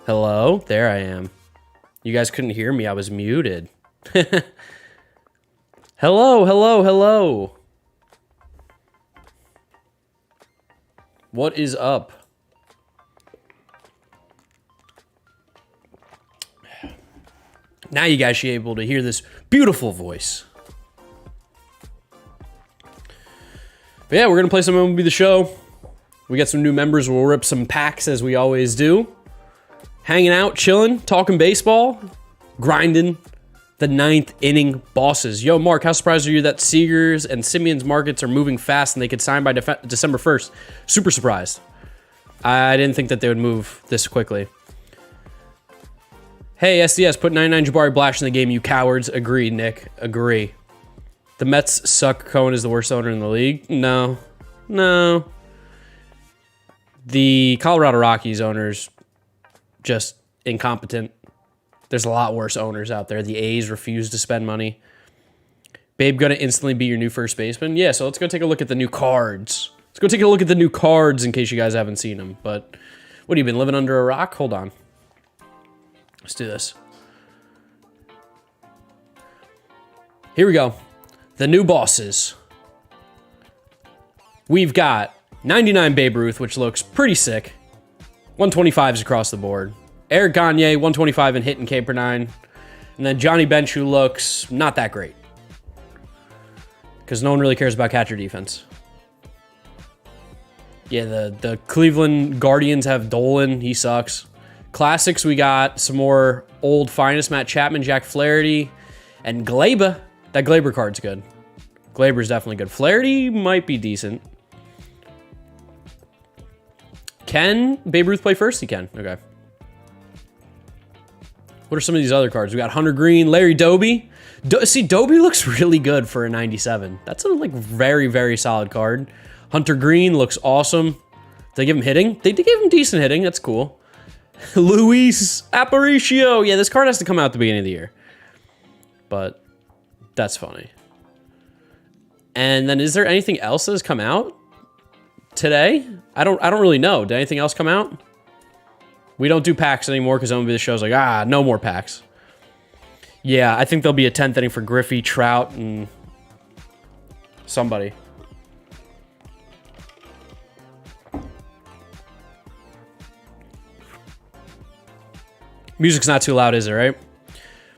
Hello? There I am. You guys couldn't hear me. I was muted. Hello, hello, hello. What is up? Now you guys should be able to hear this beautiful voice. But yeah, we're going to play some MLB The Show. We got some new members. We'll rip some packs as we always do. Hanging out, chilling, talking baseball, grinding the 9th inning bosses. Yo, Mark, how surprised are you that Seegers and Simeon's markets are moving fast and they could sign by December 1st? Super surprised. I didn't think that they would move this quickly. Hey, SDS, put 99 Jabari Blash in the game, you cowards. Agree, Nick. Agree. The Mets suck. Cohen is the worst owner in the league. No. The Colorado Rockies owners, just incompetent. There's a lot worse owners out there. The A's refuse to spend money. Babe gonna instantly be your new first baseman? Yeah, so let's go take a look at the new cards. Let's go take a look at the new cards in case you guys haven't seen them. But what, have you been living under a rock? Hold on. Let's do this. Here we go. The new bosses. We've got 99 Babe Ruth, which looks pretty sick. 125s across the board. Eric Gagne, 125 and hitting K per 9. And then Johnny Bench, who looks not that great. Because no one really cares about catcher defense. Yeah, the Cleveland Guardians have Dolan. He sucks. Classics, we got some more old finest. Matt Chapman, Jack Flaherty, and Glaber. That Glaber card's good. Glaber's definitely good. Flaherty might be decent. Can Babe Ruth play first? He can. Okay. What are some of these other cards? We got Hunter Green, Larry Doby. See, Doby looks really good for a 97. That's a very, very solid card. Hunter Green looks awesome. Did they give him hitting? They gave him decent hitting. That's cool. Luis Aparicio. Yeah, this card has to come out at the beginning of the year. But that's funny. And then is there anything else that has come out today? I don't really know. Did anything else come out? We don't do packs anymore because MLB The Show's like, no more packs. Yeah, I think there'll be a 10th inning for Griffey, Trout, and somebody. Music's not too loud, is it, right?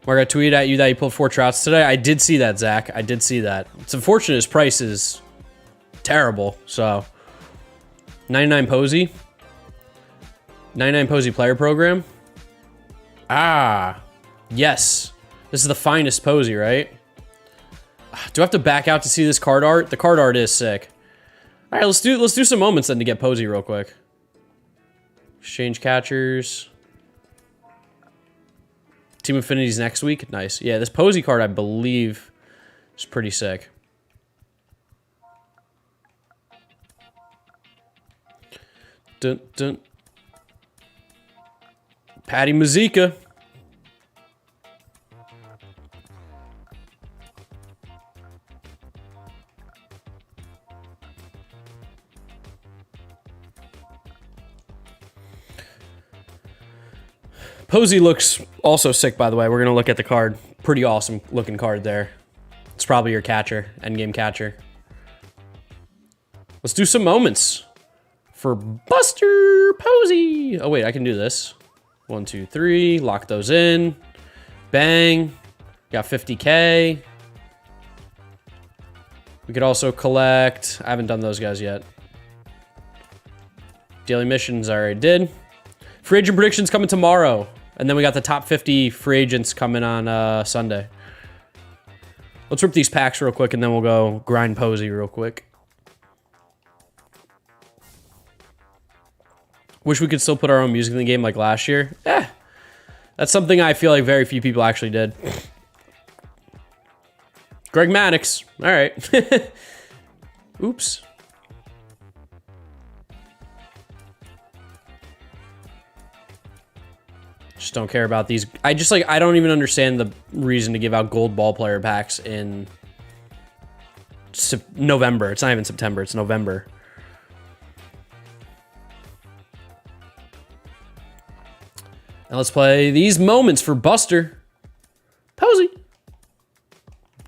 Mark, I tweeted at you that you pulled 4 Trouts today. I did see that, Zach. I did see that. It's unfortunate his price is terrible, so... 99 Posey. 99 Posey player program. Yes. This is the finest Posey, right? Do I have to back out to see this card art? The card art is sick. All right, let's do some moments then to get Posey real quick. Exchange catchers. Team Affinities next week. Nice. Yeah, this Posey card, I believe, is pretty sick. Dun, dun. Patty Mazika. Posey looks also sick, by the way. We're going to look at the card. Pretty awesome looking card there. It's probably your catcher, endgame catcher. Let's do some moments for Buster Posey. Oh, wait, I can do this. 1, 2, 3. Lock those in. Bang. Got 50K. We could also collect... I haven't done those guys yet. Daily missions I already did. Free agent predictions coming tomorrow. And then we got the top 50 free agents coming on Sunday. Let's rip these packs real quick, and then we'll go grind Posey real quick. Wish we could still put our own music in the game like last year. That's something I feel like very few people actually did. Greg Maddux. All right. Oops. Just don't care about these. I don't even understand the reason to give out gold ball player packs in November. It's not even September, it's November. And let's play these moments for Buster Posey.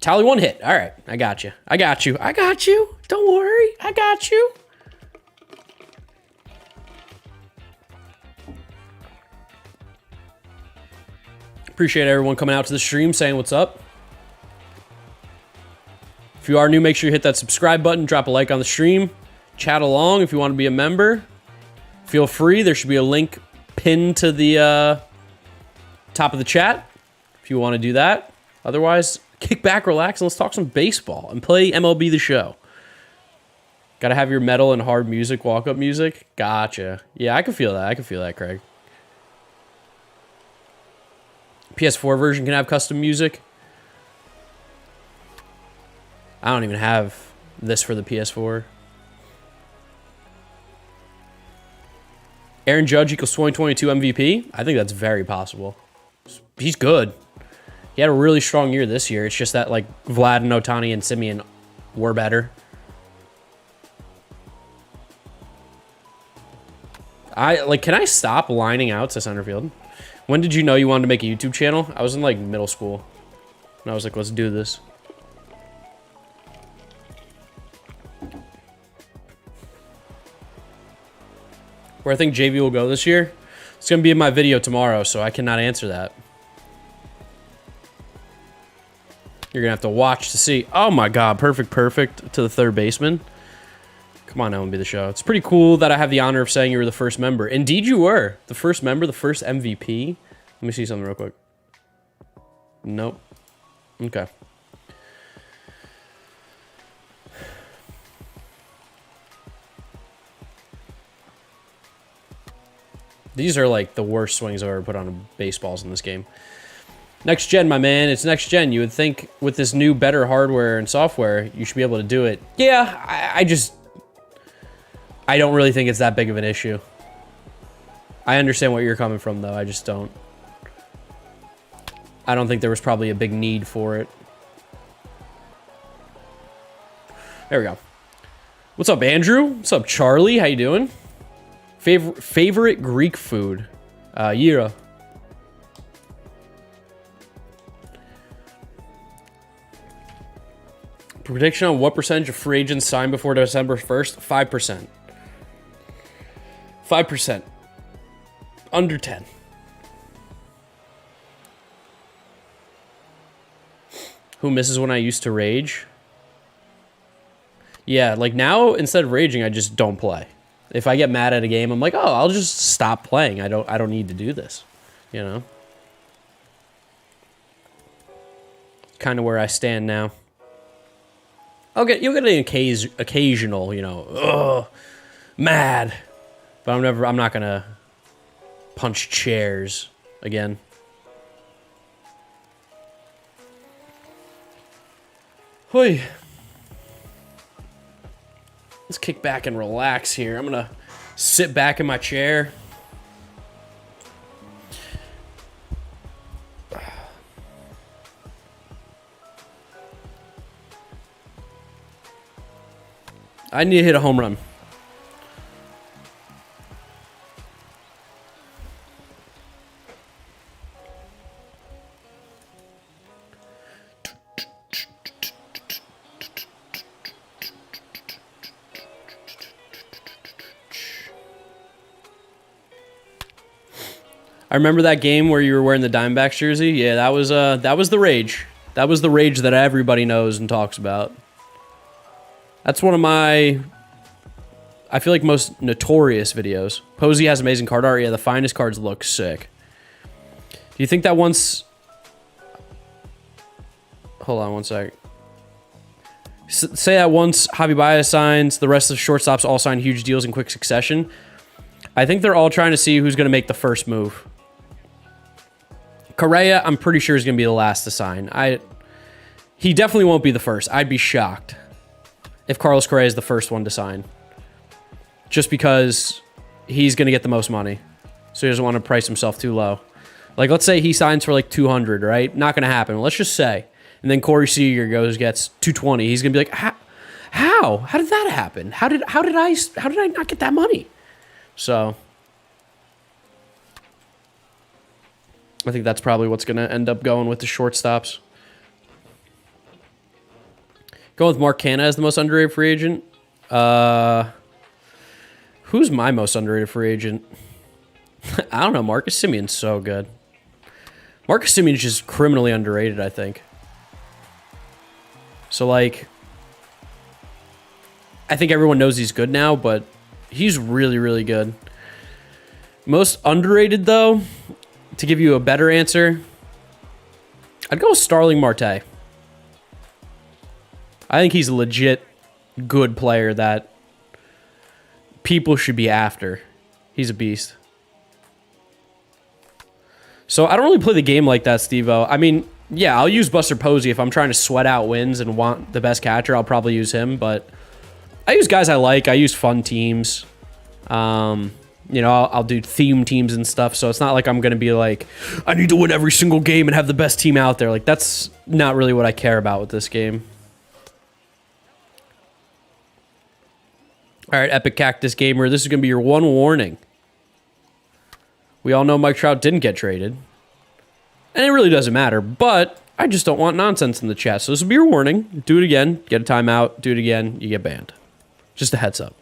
Tally 1 hit. All right, I got you. I got you. I got you. Don't worry, I got you. Appreciate everyone coming out to the stream, saying what's up. If you are new, make sure you hit that subscribe button, drop a like on the stream, chat along if you want to be a member. Feel free. There should be a link pinned to the top of the chat if you want to do that. Otherwise, kick back, relax, and let's talk some baseball and play MLB The Show. Got to have your metal and hard music, walk-up music. Gotcha. Yeah, I can feel that. I can feel that, Craig. PS4 version can have custom music. I don't even have this for the PS4. Aaron Judge equals 2022 MVP? I think that's very possible. He's good. He had a really strong year this year. It's just that, like, Vlad and Ohtani and Simeon were better. Can I stop lining out to center field? When did you know you wanted to make a YouTube channel? I was in, like, middle school. And I was like, let's do this. Where I think JV will go this year? It's going to be in my video tomorrow, so I cannot answer that. You're going to have to watch to see. Oh, my God. Perfect to the third baseman. Come on, MLB The Show. It's pretty cool that I have the honor of saying you were the first member. Indeed, you were. The first member, the first MVP. Let me see something real quick. Nope. Okay. These are like the worst swings I've ever put on baseballs in this game. Next gen, my man. It's next gen. You would think with this new, better hardware and software, you should be able to do it. Yeah, I don't really think it's that big of an issue. I understand what you're coming from, though. I just don't. I don't think there was probably a big need for it. There we go. What's up, Andrew? What's up, Charlie? How you doing? Favorite Greek food? Yira. Prediction on what percentage of free agents signed before December 1st? 5%. 5%. Under 10. Who misses when I used to rage? Yeah, like now, instead of raging, I just don't play. If I get mad at a game, I'm like, oh, I'll just stop playing. I don't need to do this, you know? Kind of where I stand now. You'll get an occasional, you know, mad. But I'm not gonna punch chairs again. Hoi. Let's kick back and relax here. I'm gonna sit back in my chair. I need to hit a home run. I remember that game where you were wearing the Diamondbacks jersey. Yeah, that was the rage. That was the rage that everybody knows and talks about. That's one of my, I feel like, most notorious videos. Posey has amazing card art. Yeah, the finest cards look sick. Do you think that once... Hold on one sec. Say that once Javi Baez signs, the rest of the shortstops all sign huge deals in quick succession. I think they're all trying to see who's going to make the first move. Correa, I'm pretty sure is going to be the last to sign. He definitely won't be the first. I'd be shocked if Carlos Correa is the first one to sign. Just because he's going to get the most money. So he doesn't want to price himself too low. Like, let's say he signs for like 200, right? Not going to happen. Let's just say. And then Corey Seager gets 220. He's going to be like, how? How did that happen? How did I not get that money? So I think that's probably what's going to end up going with the shortstops. Going with Mark Canha as the most underrated free agent. Who's my most underrated free agent? I don't know. Marcus Semion's so good. Marcus Semion's just criminally underrated, I think. So, like, I think everyone knows he's good now, but he's really, really good. Most underrated, though, to give you a better answer, I'd go with Starling Marte. I think he's a legit good player that people should be after. He's a beast. So I don't really play the game like that, Steve-O. I mean, yeah, I'll use Buster Posey if I'm trying to sweat out wins and want the best catcher. I'll probably use him, but I use guys I like. I use fun teams. You know, I'll do theme teams and stuff, so it's not like I'm going to be like, I need to win every single game and have the best team out there. Like, that's not really what I care about with this game. All right, Epic Cactus Gamer, this is going to be your one warning. We all know Mike Trout didn't get traded. And it really doesn't matter, but I just don't want nonsense in the chat. So this will be your warning. Do it again, get a timeout. Do it again, you get banned. Just a heads up.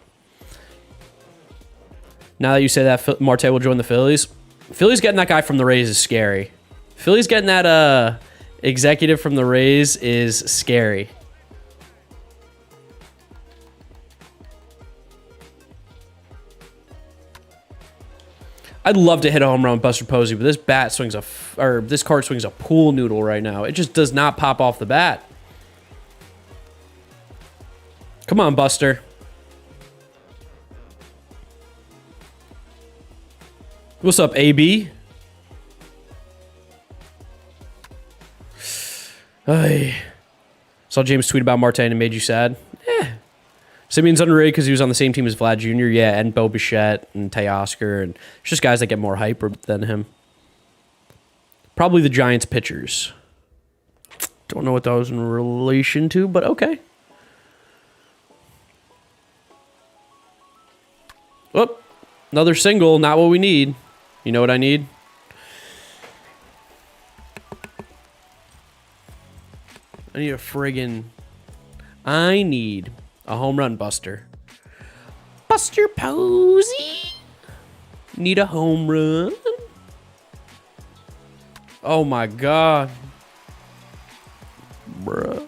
Now that you say that, Marte will join the Phillies. Phillies getting that guy from the Rays is scary. Phillies getting that executive from the Rays is scary. I'd love to hit a home run with Buster Posey, but this card swings a pool noodle right now. It just does not pop off the bat. Come on, Buster. What's up, AB? Ay. Saw James tweet about Marte and it made you sad. Simeon's underrated because he was on the same team as Vlad Jr., yeah, and Bo Bichette and Teoscar, and it's just guys that get more hype than him. Probably the Giants pitchers. Don't know what that was in relation to, but okay. Whoop. Another single, not what we need. You know what I need? I need a home run, Buster. Buster Posey. Need a home run. Oh my God. Bruh.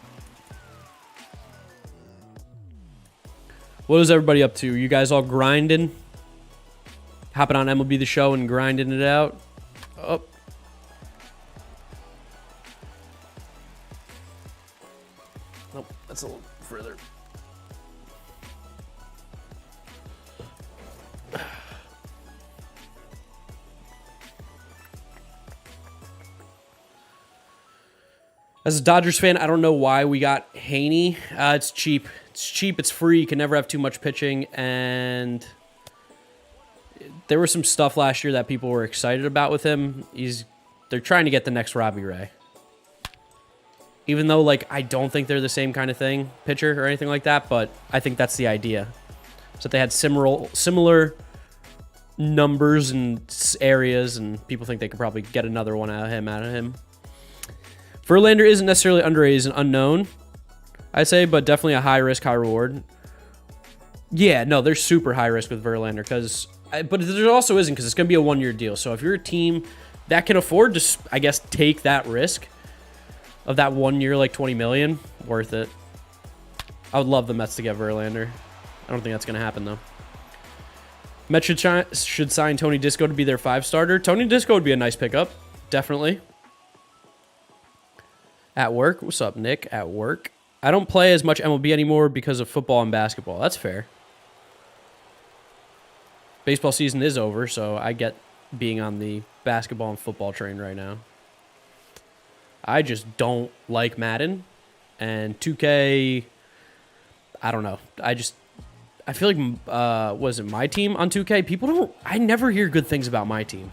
What is everybody up to? You guys all grinding? Hopping on MLB The Show and grinding it out? Oh. Nope, that's a little further. As a Dodgers fan, I don't know why we got Gagne. It's cheap. It's cheap. It's free. You can never have too much pitching. And there was some stuff last year that people were excited about with him. They're trying to get the next Robbie Ray. Even though, like, I don't think they're the same kind of thing, pitcher or anything like that, but I think that's the idea. So they had similar numbers and areas, and people think they could probably get another one out of him. Verlander isn't necessarily underrated, he's an unknown, I'd say, but definitely a high risk, high reward. Yeah, no, there's super high risk with Verlander, but there also isn't because it's going to be a one-year deal. So if you're a team that can afford to, I guess, take that risk of that 1 year, like $20 million, worth it. I would love the Mets to get Verlander. I don't think that's going to happen, though. Mets should sign Tony Disco to be their 5-starter. Tony Disco would be a nice pickup, definitely. At work? What's up, Nick? At work? I don't play as much MLB anymore because of football and basketball. That's fair. Baseball season is over, so I get being on the basketball and football train right now. I just don't like Madden. And 2K, I don't know. I feel like, was it my team on 2K? I never hear good things about my team.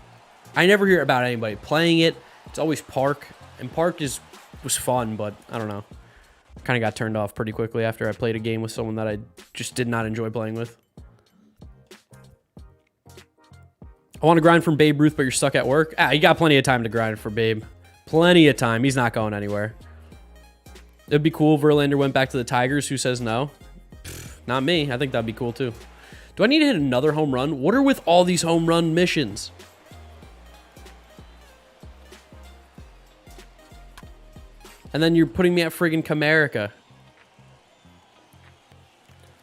I never hear about anybody playing it. It's always Park. And Park was fun, but I don't know. Kind of got turned off pretty quickly after I played a game with someone that I just did not enjoy playing with. I want to grind from Babe Ruth, but you're stuck at work. You got plenty of time to grind for Babe. Plenty of time. He's not going anywhere. It'd be cool if Verlander went back to the Tigers. Who says no? Pfft, not me. I think that'd be cool too. Do I need to hit another home run? What are with all these home run missions? And then you're putting me at friggin' Comerica.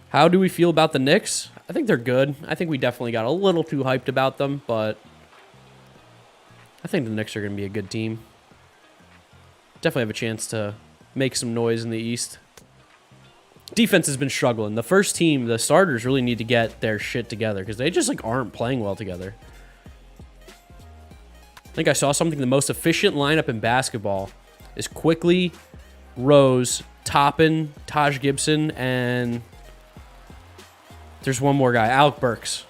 How do we feel about the Knicks? I think they're good. I think we definitely got a little too hyped about them, but I think the Knicks are going to be a good team. Definitely have a chance to make some noise in the East. Defense has been struggling. The first team, the starters, really need to get their shit together because they just like aren't playing well together. I think I saw something. The most efficient lineup in basketball is Quickly, Rose, Toppin, Taj Gibson, and there's one more guy, Alec Burks.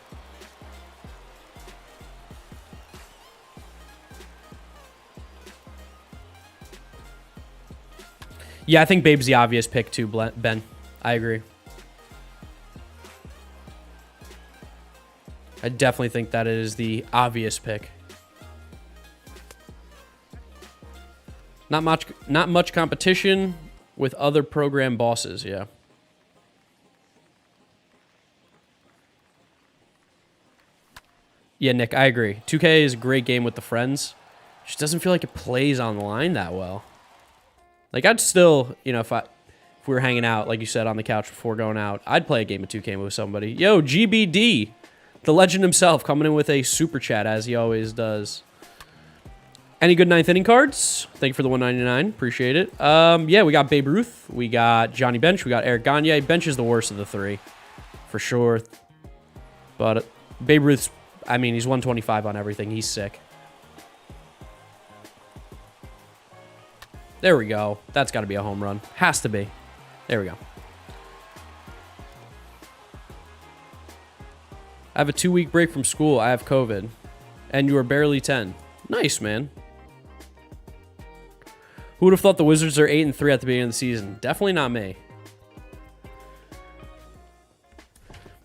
Yeah, I think Babe's the obvious pick too, Ben. I agree. I definitely think that is the obvious pick. Not much competition with other program bosses, yeah. Yeah, Nick, I agree. 2K is a great game with the friends. Just doesn't feel like it plays online that well. Like, I'd still, you know, if we were hanging out, like you said, on the couch before going out, I'd play a game of 2K with somebody. Yo, GBD, the legend himself, coming in with a super chat, as he always does. Any good ninth inning cards? Thank you for the $1.99. Appreciate it. Yeah, we got Babe Ruth. We got Johnny Bench. We got Eric Gagne. Bench is the worst of the three, for sure. But Babe Ruth's, I mean, he's 125 on everything. He's sick. There we go. That's got to be a home run. Has to be. There we go. I have a 2-week break from school. I have COVID. And you are barely 10. Nice, man. Who would have thought the Wizards are 8-3 at the beginning of the season? Definitely not me.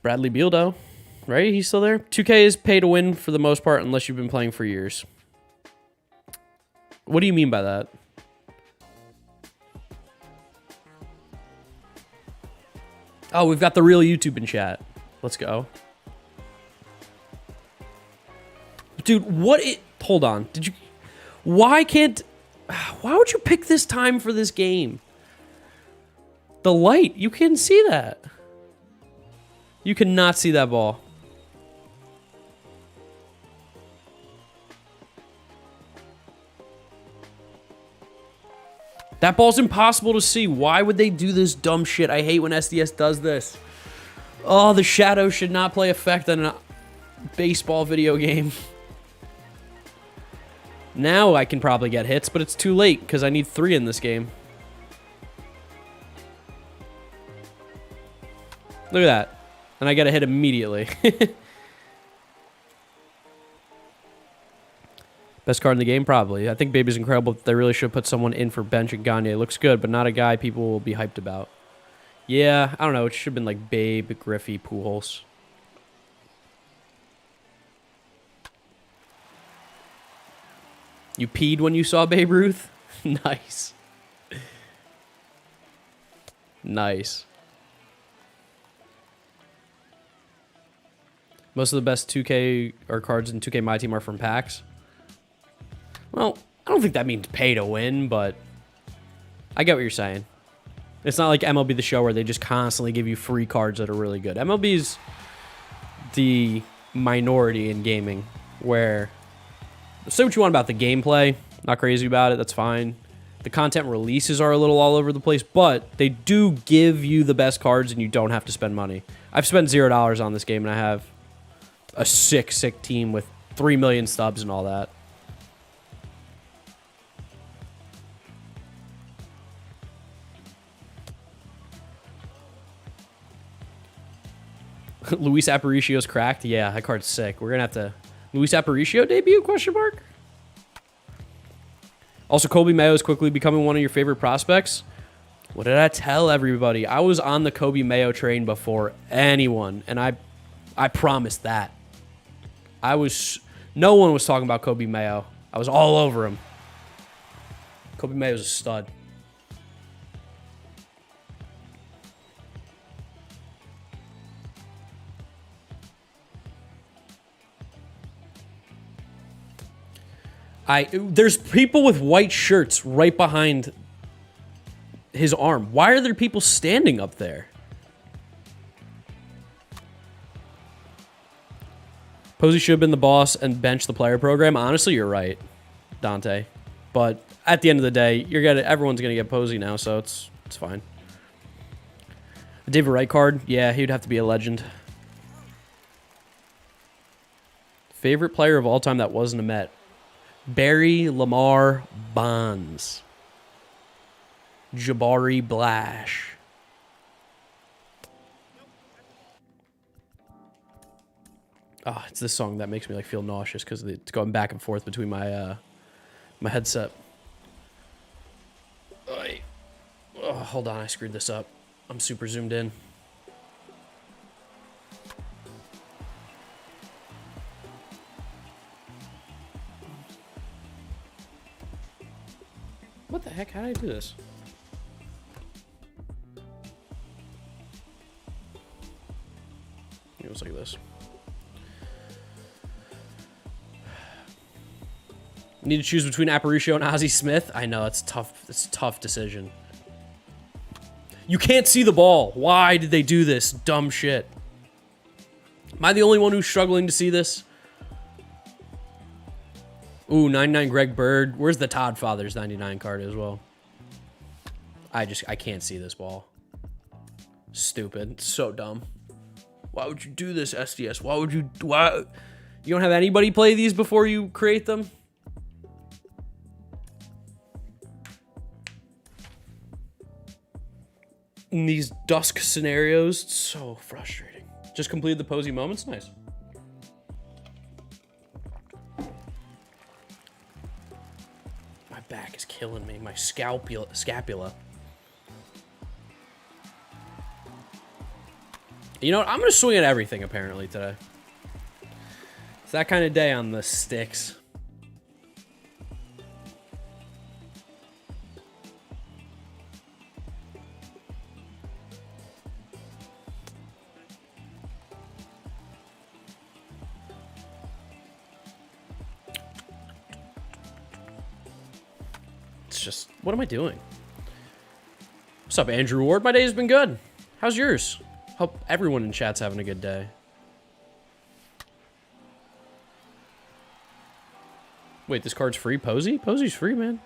Bradley Beal, though. Right? He's still there? 2K is pay to win for the most part unless you've been playing for years. What do you mean by that? Oh, we've got the real YouTube in chat. Let's go. Dude, hold on. Why would you pick this time for this game? The light, you can see that. You cannot see that ball. That ball's impossible to see. Why would they do this dumb shit? I hate when SDS does this. Oh, the shadow should not play effect on a baseball video game. Now I can probably get hits, but it's too late because I need 3 in this game. Look at that. And I got to hit immediately. Best card in the game? Probably. I think Baby's incredible. They really should put someone in for Bench and Gagne. Looks good, but not a guy people will be hyped about. Yeah, I don't know. It should have been like Babe, Griffey, Pujols. You peed when you saw Babe Ruth? Nice. Nice. Most of the best 2K or cards in 2K My Team are from packs. Well, I don't think that means pay to win, but I get what you're saying. It's not like MLB The Show where they just constantly give you free cards that are really good. MLB's the minority in gaming where say what you want about the gameplay. Not crazy about it. That's fine. The content releases are a little all over the place, but they do give you the best cards and you don't have to spend money. I've spent $0 on this game and I have a sick team with 3 million stubs and all that. Luis Aparicio's cracked? Yeah, that card's sick. We're going to have to... Luis Aparicio debut? Question mark. Also, Kobe Mayo is quickly becoming one of your favorite prospects. What did I tell everybody? I was on the Kobe Mayo train before anyone, and I promised that. I was No one was talking about Kobe Mayo. I was all over him. Kobe Mayo's a stud. There's people with white shirts right behind his arm. Why are there people standing up there? Posey should have been the boss and bench the player program. Honestly, you're right, Dante. But at the end of the day, everyone's gonna get Posey now, so it's fine. A David Wright card, yeah, he'd have to be a legend. Favorite player of all time that wasn't a Met. Barry Lamar Bonds. Jabari Blash. Oh, it's this song that makes me like feel nauseous because it's going back and forth between my my headset. Oh, hold on, I screwed this up. I'm super zoomed in. What the heck? How did I do this? It was like this. Need to choose between Aparicio and Ozzie Smith. I know, it's tough. It's a tough decision. You can't see the ball. Why did they do this dumb shit? Am I the only one who's struggling to see this? Ooh, 99 Greg Bird. Where's the Todd Fathers 99 card as well? I can't see this ball. Stupid. It's so dumb. Why would you do this, SDS? Why? You don't have anybody play these before you create them? In these dusk scenarios, it's so frustrating. Just completed the Posey moments. Nice. My back is killing me. My scapula. You know what? I'm going to swing at everything, apparently, today. It's that kind of day on the sticks. It's just, what am I doing? What's up, Andrew Ward? My day's been good. How's yours? Hope everyone in chat's having a good day. Wait, this card's free? Posey? Posey's free, man.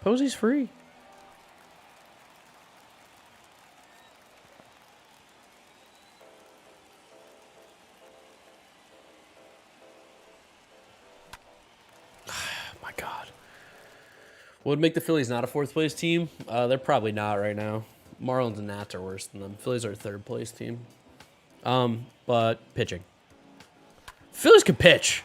Posey's free. My God. What would make the Phillies not a fourth place team? They're probably not right now. Marlins and Nats are worse than them. Phillies are a third place team. But pitching. Phillies could pitch.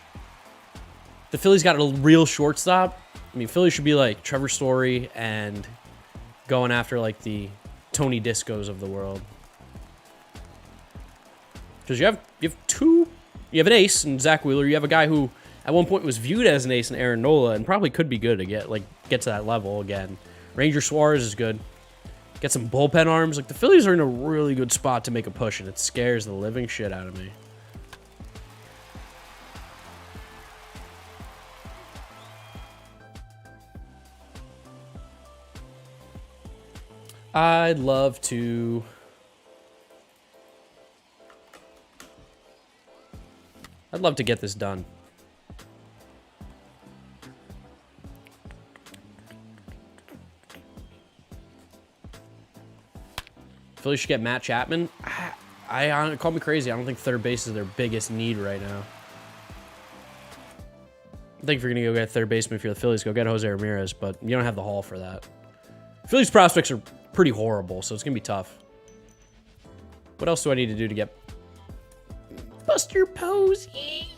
The Phillies got a real shortstop. I mean, Phillies should be like Trevor Story and going after like the Tony Discos of the world. Because you have an ace in Zach Wheeler. You have a guy who at one point was viewed as an ace in Aaron Nola and probably could be good to get to that level again. Ranger Suarez is good. Get some bullpen arms. Like, the Phillies are in a really good spot to make a push, and it scares the living shit out of me. I'd love to get this done. Philly should get Matt Chapman. Call me crazy. I don't think third base is their biggest need right now. I think if you're going to go get third baseman for the Phillies, go get Jose Ramirez, but you don't have the haul for that. Phillies prospects are pretty horrible, so it's going to be tough. What else do I need to do to get Buster Posey?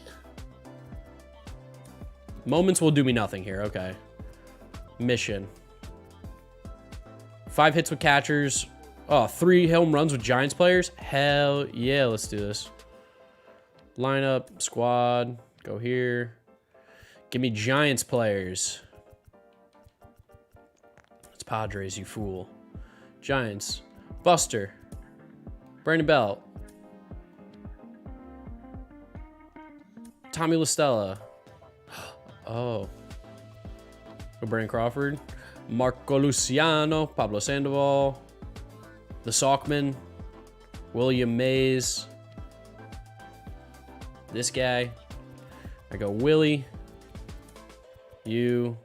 Moments will do me nothing here. Okay. Mission. 5 hits with catchers. Oh, 3 home runs with Giants players? Hell yeah, let's do this. Lineup, squad, go here. Give me Giants players. It's Padres, you fool. Giants. Buster. Brandon Belt. Tommy LaStella. Oh. Brandon Crawford. Marco Luciano. Pablo Sandoval. The Sockman. William Mays. This guy. I go Willie. You.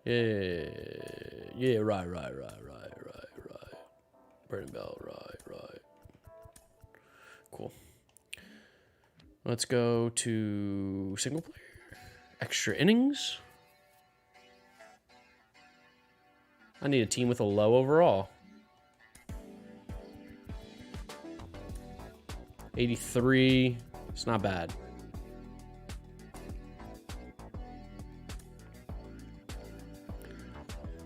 Yeah, right. Brandon Bell, right. Cool. Let's go to single player. Extra innings. I need a team with a low overall. 83. It's not bad.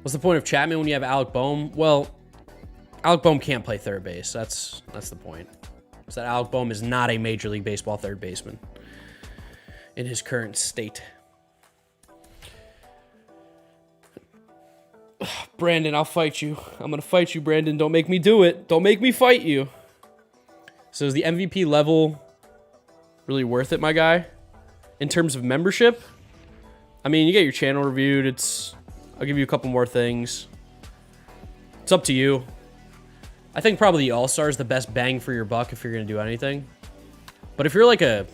What's the point of Chapman when you have Alec Baum? Well, Alec Baum can't play third base. That's the point. Is that Alec Baum is not a Major League Baseball third baseman in his current state. Brandon, I'll fight you. I'm going to fight you, Brandon. Don't make me do it. Don't make me fight you. So is the MVP level really worth it, my guy? In terms of membership? I mean, you get your channel reviewed. I'll give you a couple more things. It's up to you. I think probably the All-Star is the best bang for your buck if you're going to do anything. But if you're like a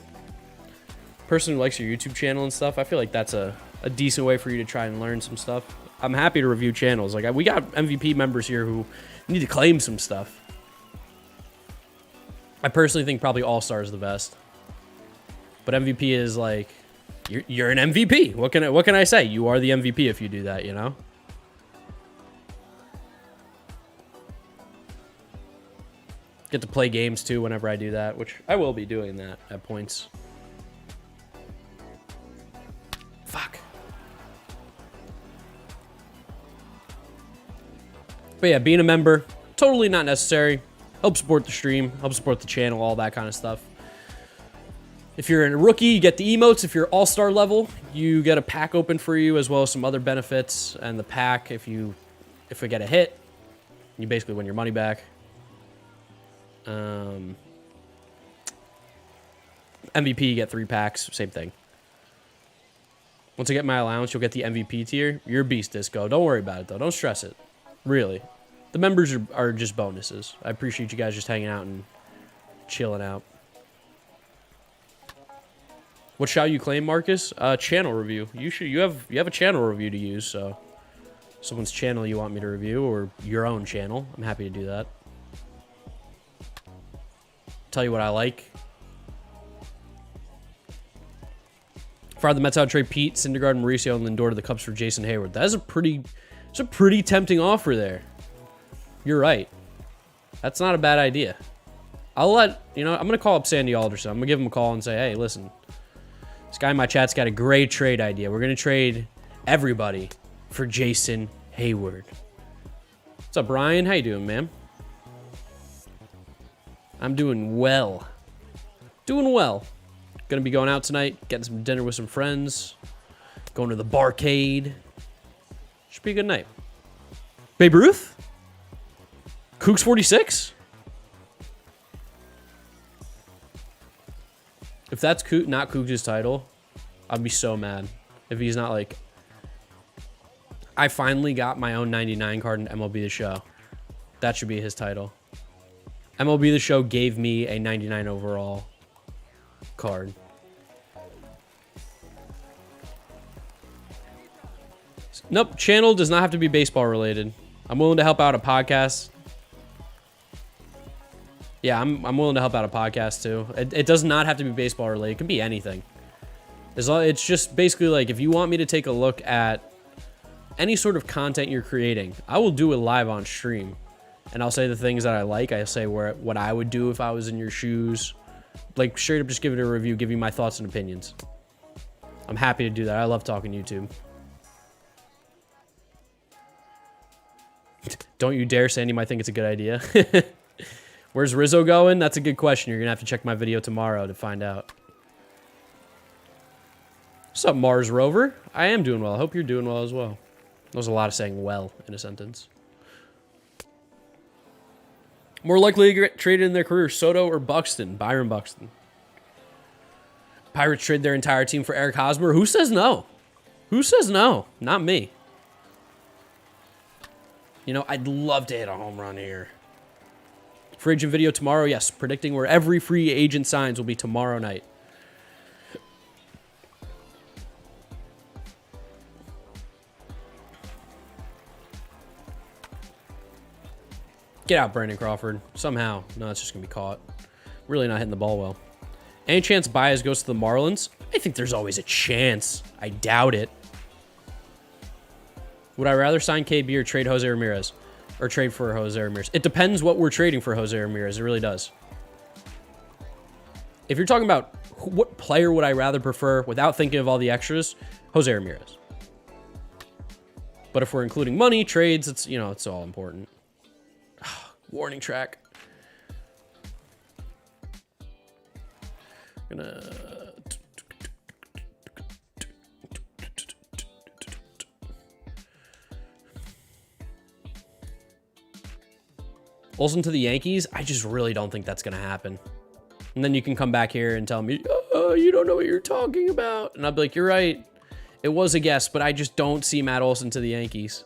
person who likes your YouTube channel and stuff, I feel like that's a decent way for you to try and learn some stuff. I'm happy to review channels. Like, we got MVP members here who need to claim some stuff. I personally think probably All-Star is the best. But MVP is like, you're an MVP. What can I say? You are the MVP if you do that, you know? Get to play games too whenever I do that, which I will be doing that at points. Fuck. But yeah, being a member, totally not necessary. Help support the stream, help support the channel, all that kind of stuff. If you're a rookie, you get the emotes. If you're all-star level, you get a pack open for you, as well as some other benefits. And the pack, if we get a hit, you basically win your money back. MVP, you get 3 packs, same thing. Once I get my allowance, you'll get the MVP tier. You're a beast, Disco. Don't worry about it, though. Don't stress it. Really. The members are just bonuses. I appreciate you guys just hanging out and chilling out. What shall you claim, Marcus? Channel review. You have a channel review to use, so someone's channel you want me to review, or your own channel. I'm happy to do that. Tell you what I like. Fire the Mets out, trade Pete, Syndergaard, Mauricio, and Lindor to the Cubs for Jason Hayward. That is a pretty tempting offer there. You're right. That's not a bad idea. I'm going to call up Sandy Alderson. I'm going to give him a call and say, hey, listen, this guy in my chat's got a great trade idea. We're going to trade everybody for Jason Hayward. What's up, Brian? How you doing, man? I'm doing well. Doing well. Gonna be going out tonight, getting some dinner with some friends, going to the barcade. Should be a good night. Babe Ruth? Cougs 46? If that's not Cougs' title, I'd be so mad. If he's not like... I finally got my own 99 card in MLB The Show. That should be his title. MLB The Show gave me a 99 overall card. Nope, channel does not have to be baseball related. I'm willing to help out a podcast. Yeah, I'm willing to help out a podcast too. It does not have to be baseball related. It can be anything. It's just basically like, if you want me to take a look at any sort of content you're creating, I will do it live on stream. And I'll say the things that I like. I'll say what I would do if I was in your shoes. Like, straight up just give it a review, give you my thoughts and opinions. I'm happy to do that. I love talking YouTube. Don't you dare, Sandy might think it's a good idea. Where's Rizzo going? That's a good question. You're going to have to check my video tomorrow to find out. What's up, Mars Rover? I am doing well. I hope you're doing well as well. There's a lot of saying well in a sentence. More likely to get traded in their career, Soto or Buxton? Byron Buxton. Pirates trade their entire team for Eric Hosmer. Who says no? Who says no? Not me. You know, I'd love to hit a home run here. Free agent video tomorrow. Yes, predicting where every free agent signs will be tomorrow night. Get out, Brandon Crawford. Somehow. No, it's just going to be caught. Really not hitting the ball well. Any chance Baez goes to the Marlins? I think there's always a chance. I doubt it. Would I rather sign KB or trade Jose Ramirez? Or trade for Jose Ramirez? It depends what we're trading for Jose Ramirez. It really does. If you're talking about what player would I rather prefer without thinking of all the extras, Jose Ramirez. But if we're including money, trades, it's, you know, it's all important. Warning track. Gonna... Olsen to the Yankees? I just really don't think that's going to happen. And then you can come back here and tell me, oh, you don't know what you're talking about. And I'll be like, you're right. It was a guess, but I just don't see Matt Olson to the Yankees.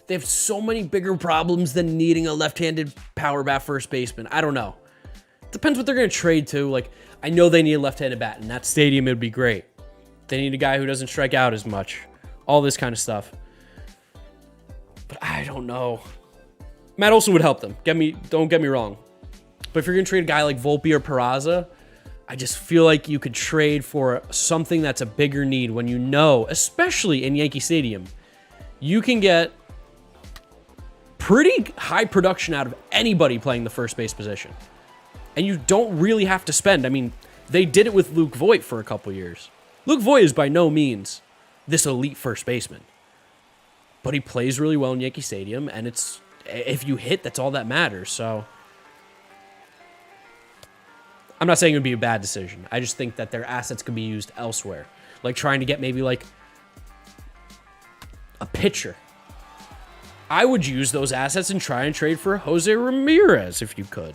They have so many bigger problems than needing a left-handed power bat first baseman. I don't know. Depends what they're going to trade to. Like, I know they need a left-handed bat. In that stadium, it would be great. They need a guy who doesn't strike out as much. All this kind of stuff. But I don't know. Matt Olson would help them. Don't get me wrong. But if you're going to trade a guy like Volpe or Peraza, I just feel like you could trade for something that's a bigger need when you know, especially in Yankee Stadium, you can get pretty high production out of anybody playing the first base position. And you don't really have to spend. I mean, they did it with Luke Voit for a couple years. Luke Voit is by no means this elite first baseman. But he plays really well in Yankee Stadium, and it's if you hit, that's all that matters. So I'm not saying it would be a bad decision. I just think that their assets could be used elsewhere. Like trying to get maybe like a pitcher. I would use those assets and try and trade for Jose Ramirez if you could.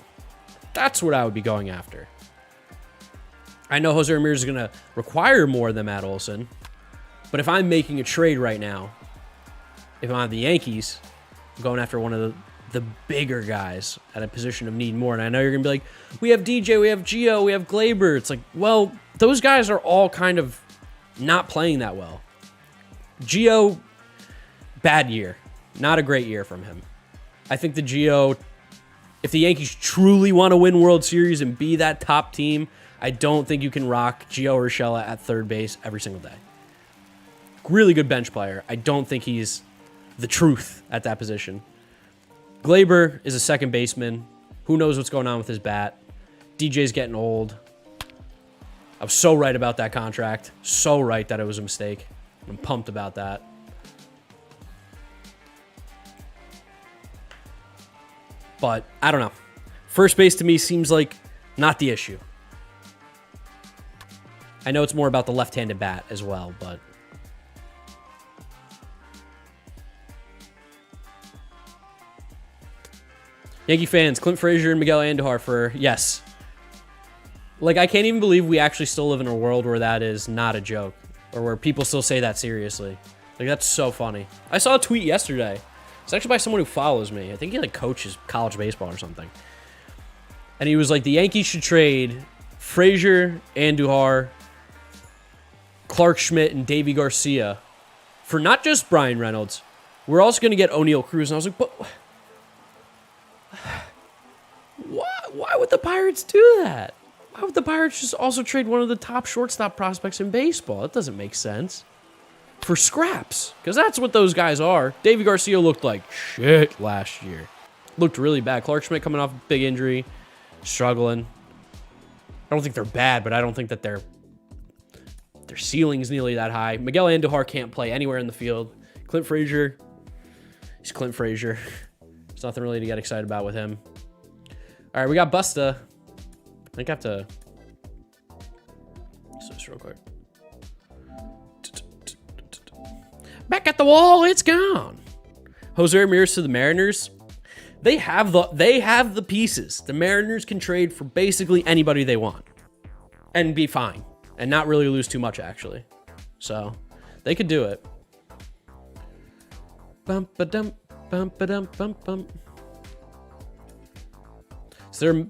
That's what I would be going after. I know Jose Ramirez is going to require more than Matt Olson, but if I'm making a trade right now, if I'm the Yankees, I'm going after one of the bigger guys at a position of need more. And I know you're going to be like, we have DJ, we have Gio, we have Glaber. It's like, well, those guys are all kind of not playing that well. Gio, bad year. Not a great year from him. I think the Gio, if the Yankees truly want to win World Series and be that top team, I don't think you can rock Gio Urshela at third base every single day. Really good bench player. I don't think he's the truth at that position. Glaber is a second baseman. Who knows what's going on with his bat? DJ's getting old. I was so right about that contract. So right that it was a mistake. I'm pumped about that. But I don't know. First base to me seems like not the issue. I know it's more about the left-handed bat as well, but Yankee fans, Clint Frazier and Miguel Andujar for yes. Like, I can't even believe we actually still live in a world where that is not a joke, or where people still say that seriously. Like, that's so funny. I saw a tweet yesterday. It's actually by someone who follows me. I think he like coaches college baseball or something. And he was like, the Yankees should trade Frazier, Andujar, Clark Schmidt, and Davey Garcia for not just Brian Reynolds. We're also going to get O'Neal Cruz. And I was like, but why would the Pirates do that? Why would the Pirates just also trade one of the top shortstop prospects in baseball? That doesn't make sense. For scraps, because that's what those guys are. Davey Garcia looked like shit last year. Looked really bad. Clark Schmidt coming off a big injury, struggling. I don't think they're bad, but I don't think that their ceiling's nearly that high. Miguel Andujar can't play anywhere in the field. Clint Frazier, he's Clint Frazier. There's nothing really to get excited about with him. All right, we got Busta. I think I have to... So it's this real quick. Back at the wall, it's gone. Jose Ramirez to the Mariners. They have the pieces. The Mariners can trade for basically anybody they want and be fine and not really lose too much, actually. So they could do it. Bum ba dum bum ba dum bum bum. Is there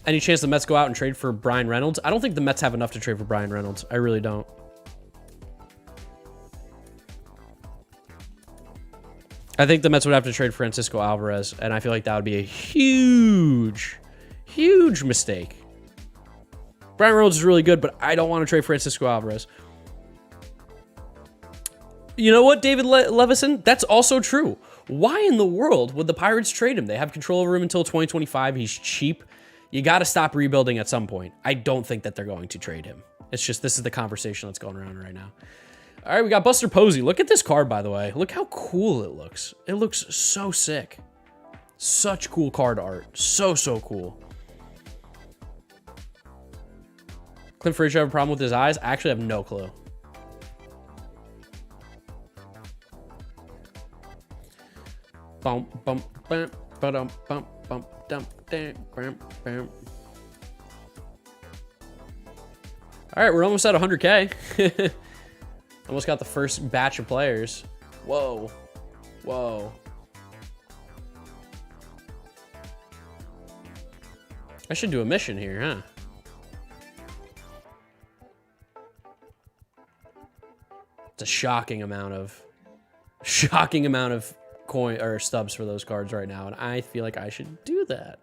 any chance the Mets go out and trade for Brian Reynolds? I don't think the Mets have enough to trade for Brian Reynolds. I really don't. I think the Mets would have to trade Francisco Alvarez, and I feel like that would be a huge, huge mistake. Brian Reynolds is really good, but I don't want to trade Francisco Alvarez. You know what, David Levison? That's also true. Why in the world would the Pirates trade him? They have control over him until 2025. He's cheap. You got to stop rebuilding at some point. I don't think that they're going to trade him. It's just this is the conversation that's going around right now. All right, we got Buster Posey. Look at this card, by the way. Look how cool it looks. It looks so sick. Such cool card art. So, so cool. Clint Frazier have a problem with his eyes? I actually have no clue. Bum, bum, bum, ba-dum, bum, bum, dum, dum, bum, bum. All right, we're almost at 100K. Almost got the first batch of players. Whoa. Whoa. I should do a mission here, huh? It's a shocking amount of coin or stubs for those cards right now, and I feel like I should do that.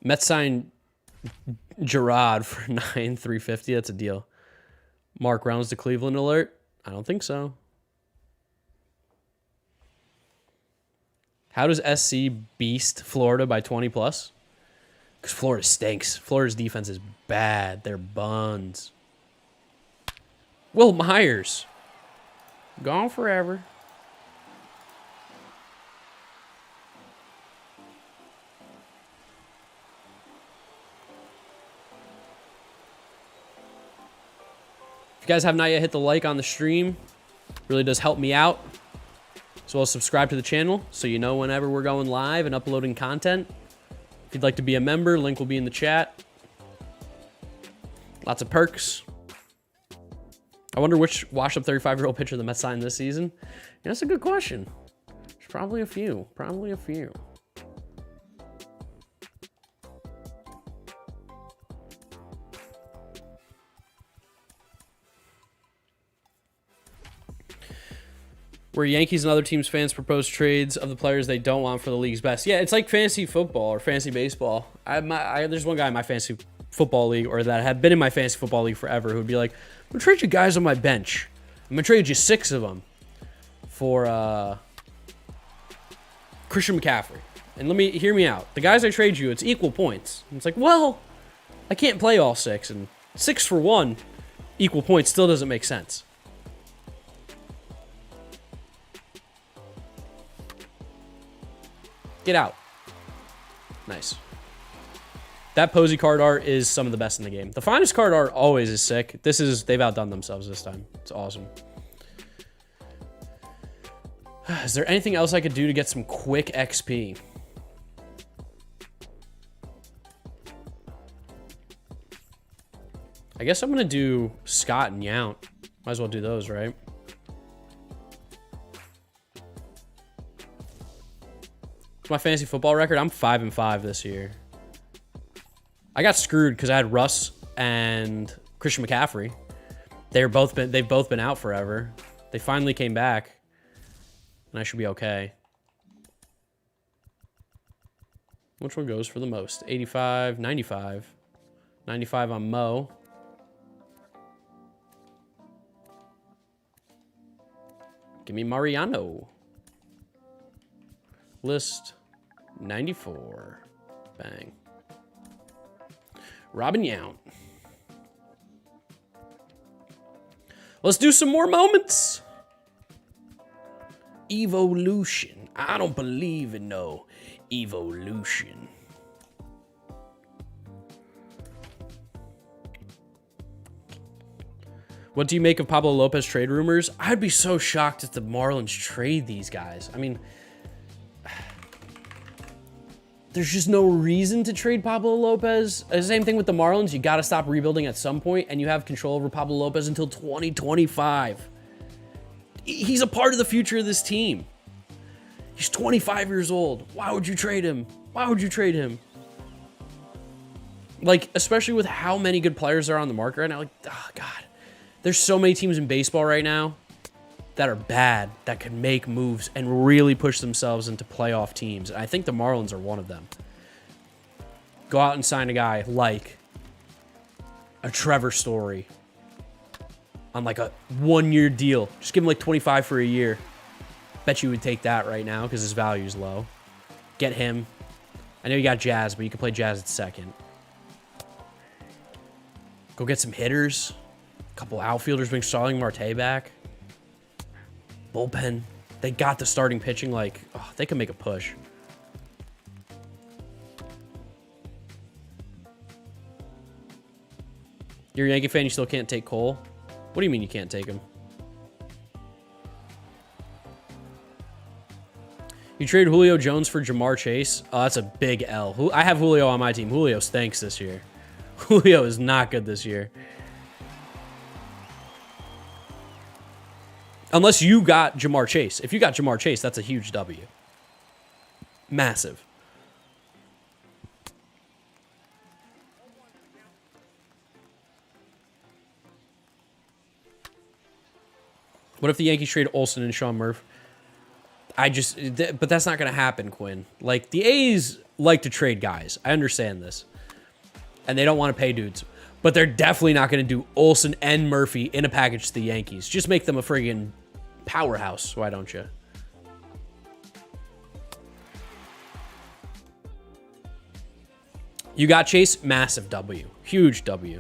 Mets signed Gerard for 9,350. That's a deal. Mark Rounds to Cleveland alert? I don't think so. How does SC beast Florida by 20 plus? Because Florida stinks. Florida's defense is bad. They're buns. Will Myers. Gone forever. If you guys have not yet hit the like on the stream, really does help me out. As well as subscribe to the channel so you know whenever we're going live and uploading content. If you'd like to be a member, link will be in the chat. Lots of perks. I wonder which washed-up 35-year-old pitcher the Mets signed this season. Yeah, that's a good question. There's probably a few. Probably a few. Where Yankees and other teams' fans propose trades of the players they don't want for the league's best. Yeah, it's like fantasy football or fantasy baseball. There's one guy in my fantasy football league, or that had been in my fantasy football league forever, who would be like, I'm going to trade you guys on my bench. I'm going to trade you 6 of them for Christian McCaffrey. And hear me out. The guys I trade you, it's equal points. And it's like, well, I can't play all 6. And 6 for 1, equal points still doesn't make sense. Get out. Nice. That Posey card art is some of the best in the game. The finest card art always is sick. They've outdone themselves this time. It's awesome. Is there anything else I could do to get some quick XP? I guess I'm going to do Scott and Yount. Might as well do those, right? My fantasy football record, I'm 5-5 this year. I got screwed because I had Russ and Christian McCaffrey. They've both been out forever. They finally came back, and I should be okay. Which one goes for the most? 85, 95. 95 on Mo. Give me Mariano. List 94. Bang. Robin Yount. Let's do some more moments. Evolution. I don't believe in no Evolution. What do you make of Pablo Lopez trade rumors? I'd be so shocked if the Marlins trade these guys. I mean, there's just no reason to trade Pablo Lopez. Same thing with the Marlins. You got to stop rebuilding at some point, and you have control over Pablo Lopez until 2025. He's a part of the future of this team. He's 25 years old. Why would you trade him? Why would you trade him? Like, especially with how many good players are on the market right now. Like, oh, God. There's so many teams in baseball right now that are bad, that can make moves and really push themselves into playoff teams. And I think the Marlins are one of them. Go out and sign a guy like a Trevor Story on like a 1-year deal. Just give him like 25 for a year. Bet you would take that right now because his value is low. Get him. I know you got Jazz, but you can play Jazz at second. Go get some hitters. A couple outfielders, bring Starling Marte back. Bullpen. They got the starting pitching. Like, oh, they can make a push. You're a Yankee fan, you still can't take Cole? What do you mean you can't take him? You trade Julio Jones for Jamar Chase? Oh, that's a big L. I have Julio on my team. Julio stinks this year. Julio is not good this year. Unless you got Jamar Chase. If you got Jamar Chase, that's a huge W. Massive. What if the Yankees trade Olsen and Sean Murph? But that's not going to happen, Quinn. Like, the A's like to trade guys. I understand this. And they don't want to pay dudes. But they're definitely not going to do Olsen and Murphy in a package to the Yankees. Just make them a friggin' powerhouse. Why don't you? You got Chase? Massive W. Huge W.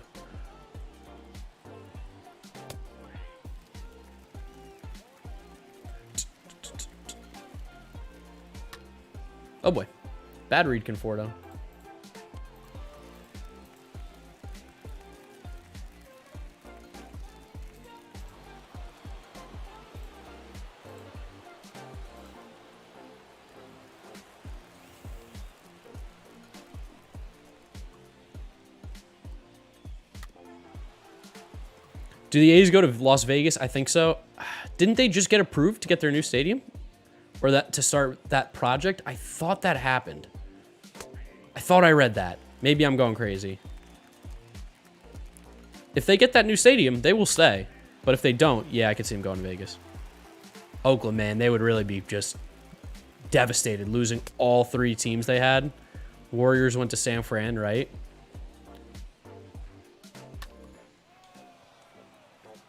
Oh boy. Bad read, Conforto. Do the A's go to Las Vegas? I think so. Didn't they just get approved to get their new stadium? Or that to start that project? I thought that happened. I thought I read that. Maybe I'm going crazy. If they get that new stadium, they will stay. But if they don't, yeah, I could see them going to Vegas. Oakland, man, they would really be just devastated, losing all 3 teams they had. Warriors went to San Fran, right?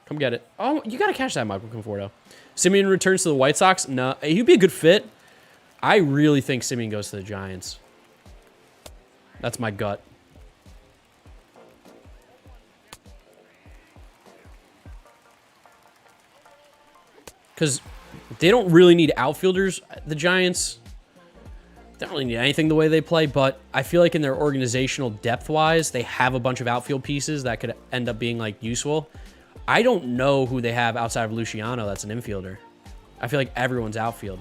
Come get it. Oh, you got to catch that, Michael Conforto. Simeon returns to the White Sox? No, he'd be a good fit. I really think Simeon goes to the Giants. That's my gut. Because they don't really need outfielders, the Giants. They don't really need anything the way they play, but I feel like in their organizational depth-wise, they have a bunch of outfield pieces that could end up being, like, useful. I don't know who they have outside of Luciano that's an infielder. I feel like everyone's outfield.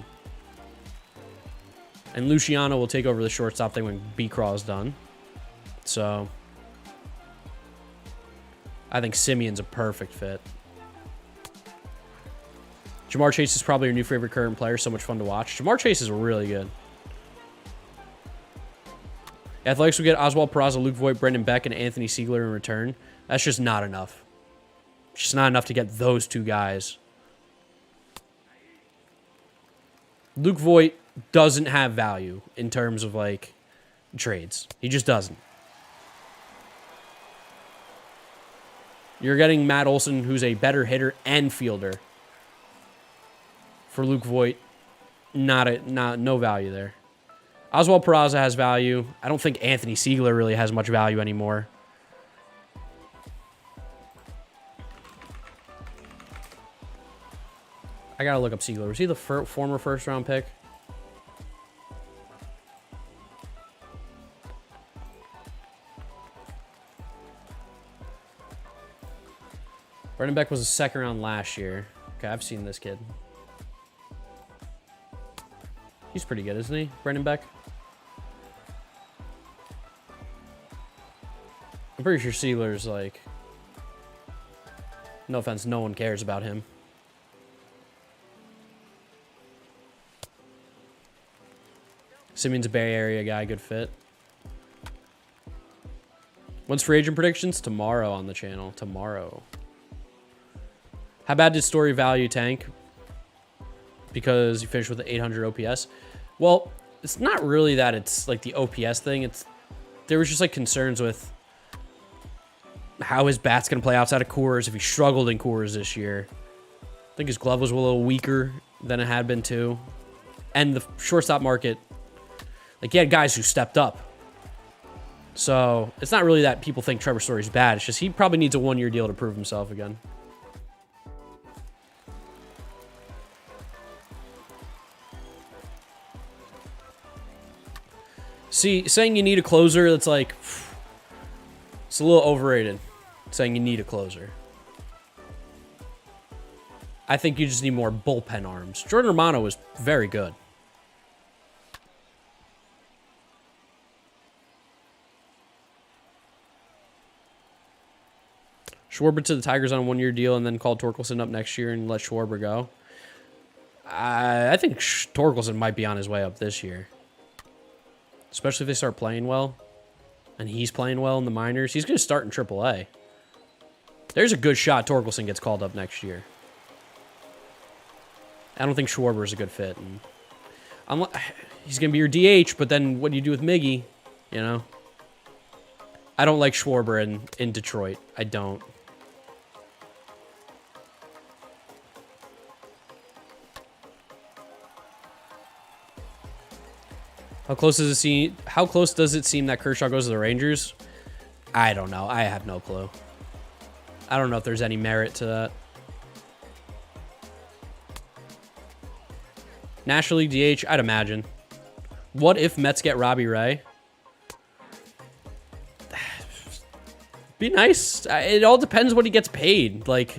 And Luciano will take over the shortstop thing when B-Craw is done. So, I think Simeon's a perfect fit. Jamar Chase is probably your new favorite current player. So much fun to watch. Jamar Chase is really good. Athletics will get Oswald Peraza, Luke Voigt, Brendan Beck, and Anthony Siegler in return. That's just not enough. It's just not enough to get those 2 guys. Luke Voigt doesn't have value in terms of, like, trades. He just doesn't. You're getting Matt Olson, who's a better hitter and fielder. For Luke Voigt, no value there. Oswald Peraza has value. I don't think Anthony Siegler really has much value anymore. I gotta look up Siegler. Was he the former first-round pick? Running back was a second round last year. Okay, I've seen this kid. He's pretty good, isn't he, Brendan Beck? I'm pretty sure Sealer's like... No offense, no one cares about him. Simeon's a Bay Area guy, good fit. When's free agent predictions? Tomorrow on the channel. Tomorrow. How bad did Story value tank? Because you finished with the 800 OPS. Well, it's not really that it's like the OPS thing. There was just like concerns with how his bat's going to play outside of Coors if he struggled in Coors this year. I think his glove was a little weaker than it had been too. And the shortstop market, like he had guys who stepped up. So it's not really that people think Trevor Story's bad. It's just he probably needs a one-year deal to prove himself again. See, saying you need a closer, that's like, it's a little overrated, saying you need a closer. I think you just need more bullpen arms. Jordan Romano was very good. Schwarber to the Tigers on a one-year deal and then call Torkelson up next year and let Schwarber go. I think Torkelson might be on his way up this year. Especially if they start playing well. And he's playing well in the minors. He's going to start in AAA. There's a good shot Torkelson gets called up next year. I don't think Schwarber is a good fit. And he's going to be your DH, but then what do you do with Miggy? You know? I don't like Schwarber in Detroit. I don't. How close does it seem that Kershaw goes to the Rangers? I don't know. I have no clue. I don't know if there's any merit to that. National League DH, I'd imagine. What if Mets get Robbie Ray? Be nice. It all depends what he gets paid. Like,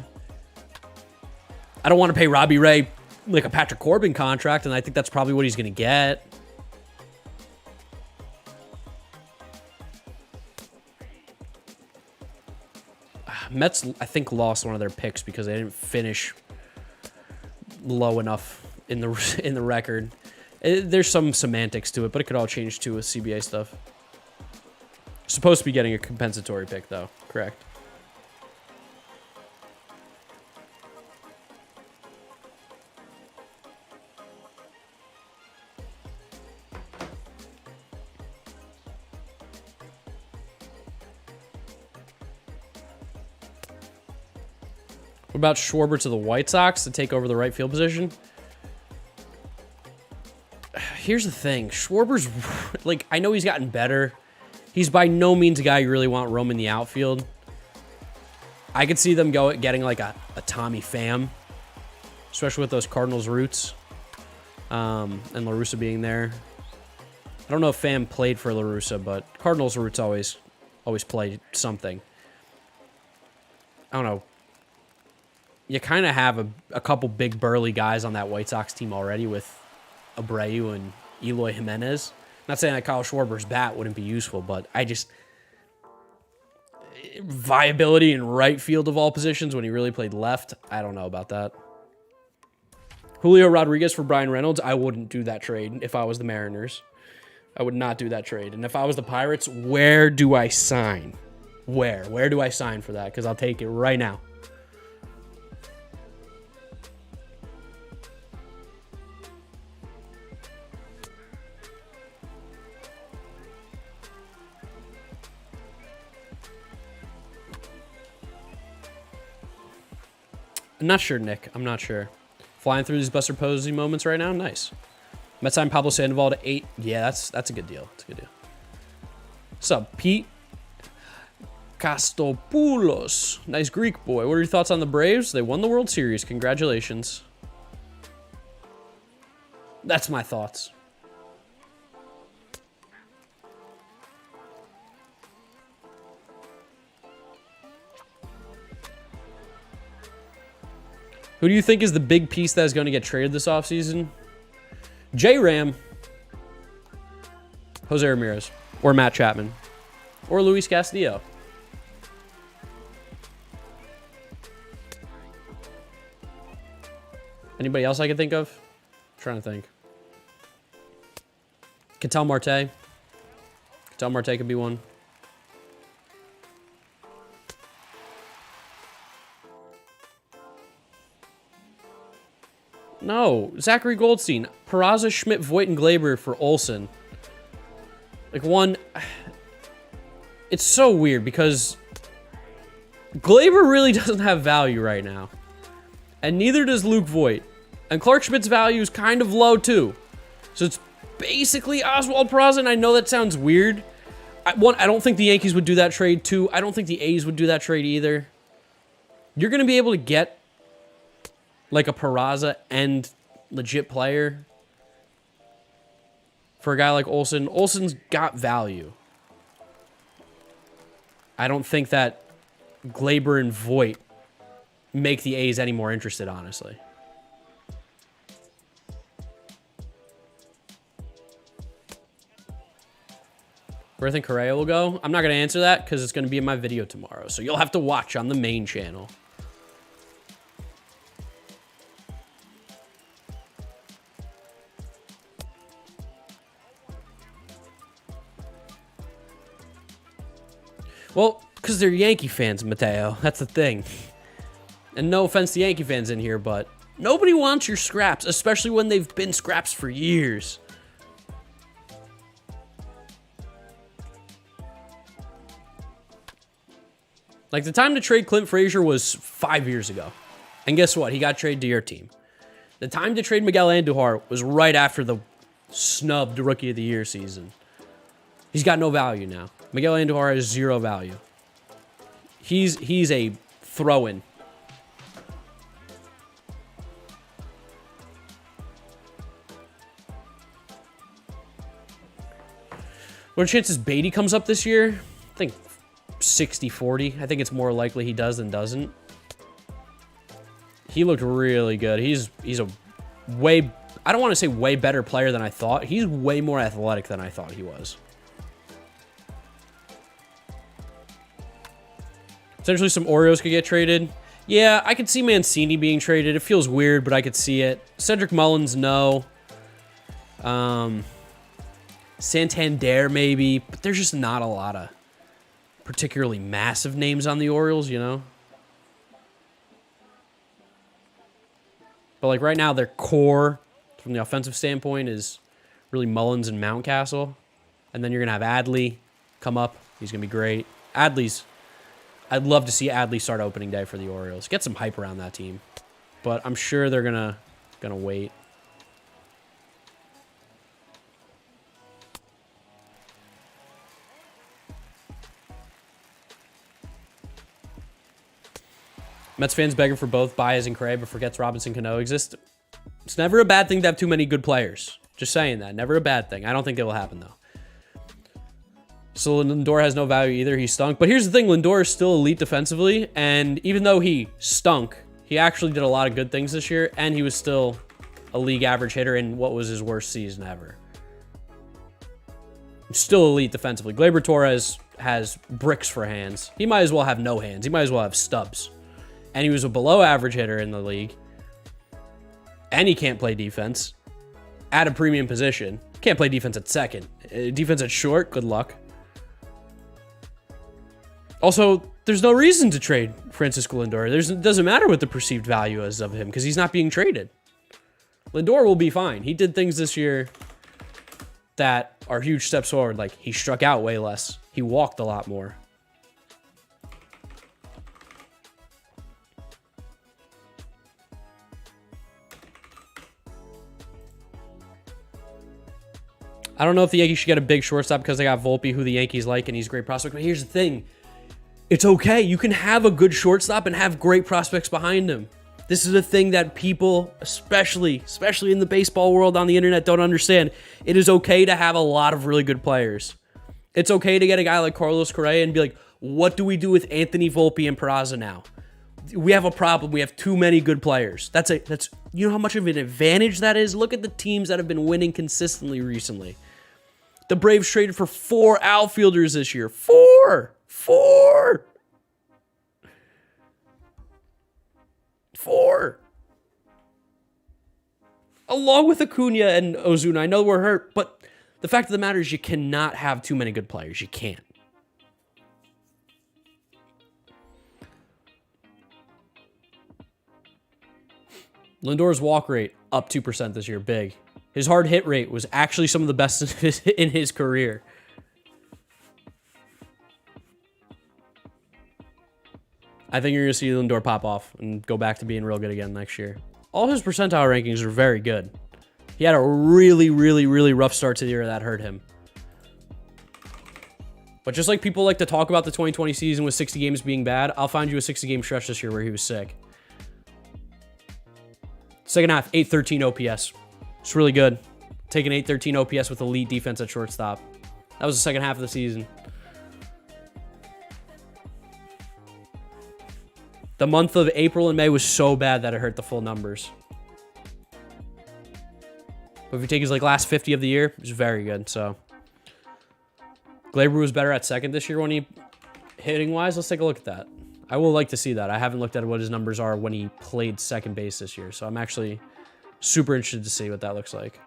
I don't want to pay Robbie Ray like a Patrick Corbin contract, and I think that's probably what he's going to get. Mets, I think, lost one of their picks because they didn't finish low enough in the record. There's some semantics to it, but it could all change too with CBA stuff. Supposed to be getting a compensatory pick, though. Correct. What about Schwarber to the White Sox to take over the right field position? Here's the thing. Schwarber's, like, I know he's gotten better. He's by no means a guy you really want roaming the outfield. I could see them getting like a Tommy Pham, especially with those Cardinals roots, and La Russa being there. I don't know if Pham played for La Russa, but Cardinals roots always play something. I don't know. You kind of have a couple big burly guys on that White Sox team already with Abreu and Eloy Jimenez. Not saying that Kyle Schwarber's bat wouldn't be useful, but I just... viability in right field of all positions when he really played left, I don't know about that. Julio Rodriguez for Brian Reynolds, I wouldn't do that trade if I was the Mariners. I would not do that trade. And if I was the Pirates, where do I sign? Where do I sign for that? Because I'll take it right now. I'm not sure, Nick. I'm not sure. Flying through these Buster Posey moments right now? Nice. Mets signed Pablo Sandoval to 8. Yeah, that's a good deal. That's a good deal. What's up, Pete? Castopoulos. Nice Greek boy. What are your thoughts on the Braves? They won the World Series. Congratulations. That's my thoughts. Who do you think is the big piece that is going to get traded this offseason? J-Ram, Jose Ramirez, or Matt Chapman, or Luis Castillo. Anybody else I can think of? I'm trying to think. Ketel Marte. Ketel Marte could be one. No, Zachary Goldstein, Peraza, Schmidt, Voit, and Glaber for Olsen. Like one, it's so weird because Glaber really doesn't have value right now. And neither does Luke Voit. And Clark Schmidt's value is kind of low too. So it's basically Oswald Peraza, and I know that sounds weird. One, I don't think the Yankees would do that trade. Two, I don't think the A's would do that trade either. You're going to be able to get like a Peraza and legit player for a guy like Olsen. Olsen's got value. I don't think that Glaber and Voit make the A's any more interested, honestly. Where I think Correa will go? I'm not going to answer that because it's going to be in my video tomorrow. So you'll have to watch on the main channel. Well, because they're Yankee fans, Mateo. That's the thing. And no offense to Yankee fans in here, but nobody wants your scraps, especially when they've been scraps for years. Like, the time to trade Clint Frazier was 5 years ago. And guess what? He got traded to your team. The time to trade Miguel Andujar was right after the snubbed Rookie of the Year season. He's got no value now. Miguel Andujar has zero value. He's a throw-in. What are chances Beatty comes up this year? I think 60-40. I think it's more likely he does than doesn't. He looked really good. He's a way, I don't want to say way better player than I thought. He's way more athletic than I thought he was. Potentially some Orioles could get traded. Yeah, I could see Mancini being traded. It feels weird, but I could see it. Cedric Mullins, no. Santander, maybe. But there's just not a lot of particularly massive names on the Orioles, you know? But, like, right now, their core, from the offensive standpoint, is really Mullins and Mountcastle. And then you're going to have Adley come up. He's going to be great. I'd love to see Adley start opening day for the Orioles. Get some hype around that team. But I'm sure they're gonna wait. Mets fans begging for both Baez and Cray, but forgets Robinson Cano exists. It's never a bad thing to have too many good players. Just saying that. Never a bad thing. I don't think it will happen, though. So Lindor has no value either. He stunk. But here's the thing. Lindor is still elite defensively. And even though he stunk, he actually did a lot of good things this year. And he was still a league average hitter in what was his worst season ever. Still elite defensively. Gleyber Torres has bricks for hands. He might as well have no hands. He might as well have stubs. And he was a below average hitter in the league. And he can't play defense at a premium position. Can't play defense at second. Defense at short, good luck. Also, there's no reason to trade Francisco Lindor. It doesn't matter what the perceived value is of him because he's not being traded. Lindor will be fine. He did things this year that are huge steps forward. Like, he struck out way less. He walked a lot more. I don't know if the Yankees should get a big shortstop because they got Volpe, who the Yankees like, and he's a great prospect. But here's the thing. It's okay. You can have a good shortstop and have great prospects behind him. This is a thing that people, especially in the baseball world on the internet, don't understand. It is okay to have a lot of really good players. It's okay to get a guy like Carlos Correa and be like, what do we do with Anthony Volpe and Peraza now? we have a problem. We have too many good players. That's you know how much of an advantage that is? Look at the teams that have been winning consistently recently. The Braves traded for 4 outfielders this year. 4! 4! 4! Along with Acuna and Ozuna. I know we're hurt, but the fact of the matter is you cannot have too many good players. You can't. Lindor's walk rate up 2% this year. Big. His hard hit rate was actually some of the best in his career. I think you're going to see Lindor pop off and go back to being real good again next year. All his percentile rankings are very good. He had a really, really, really rough start to the year that hurt him. But just like people like to talk about the 2020 season with 60 games being bad, I'll find you a 60-game stretch this year where he was sick. Second half, 813 OPS. It's really good. Taking 813 OPS with elite defense at shortstop. That was the second half of the season. The month of April and May was so bad that it hurt the full numbers. But if you take his last 50 of the year, it was very good. So Gleyber was better at second this year when he hitting wise. Let's take a look at that. I will like to see that. I haven't looked at what his numbers are when he played second base this year. So I'm actually super interested to see what that looks like.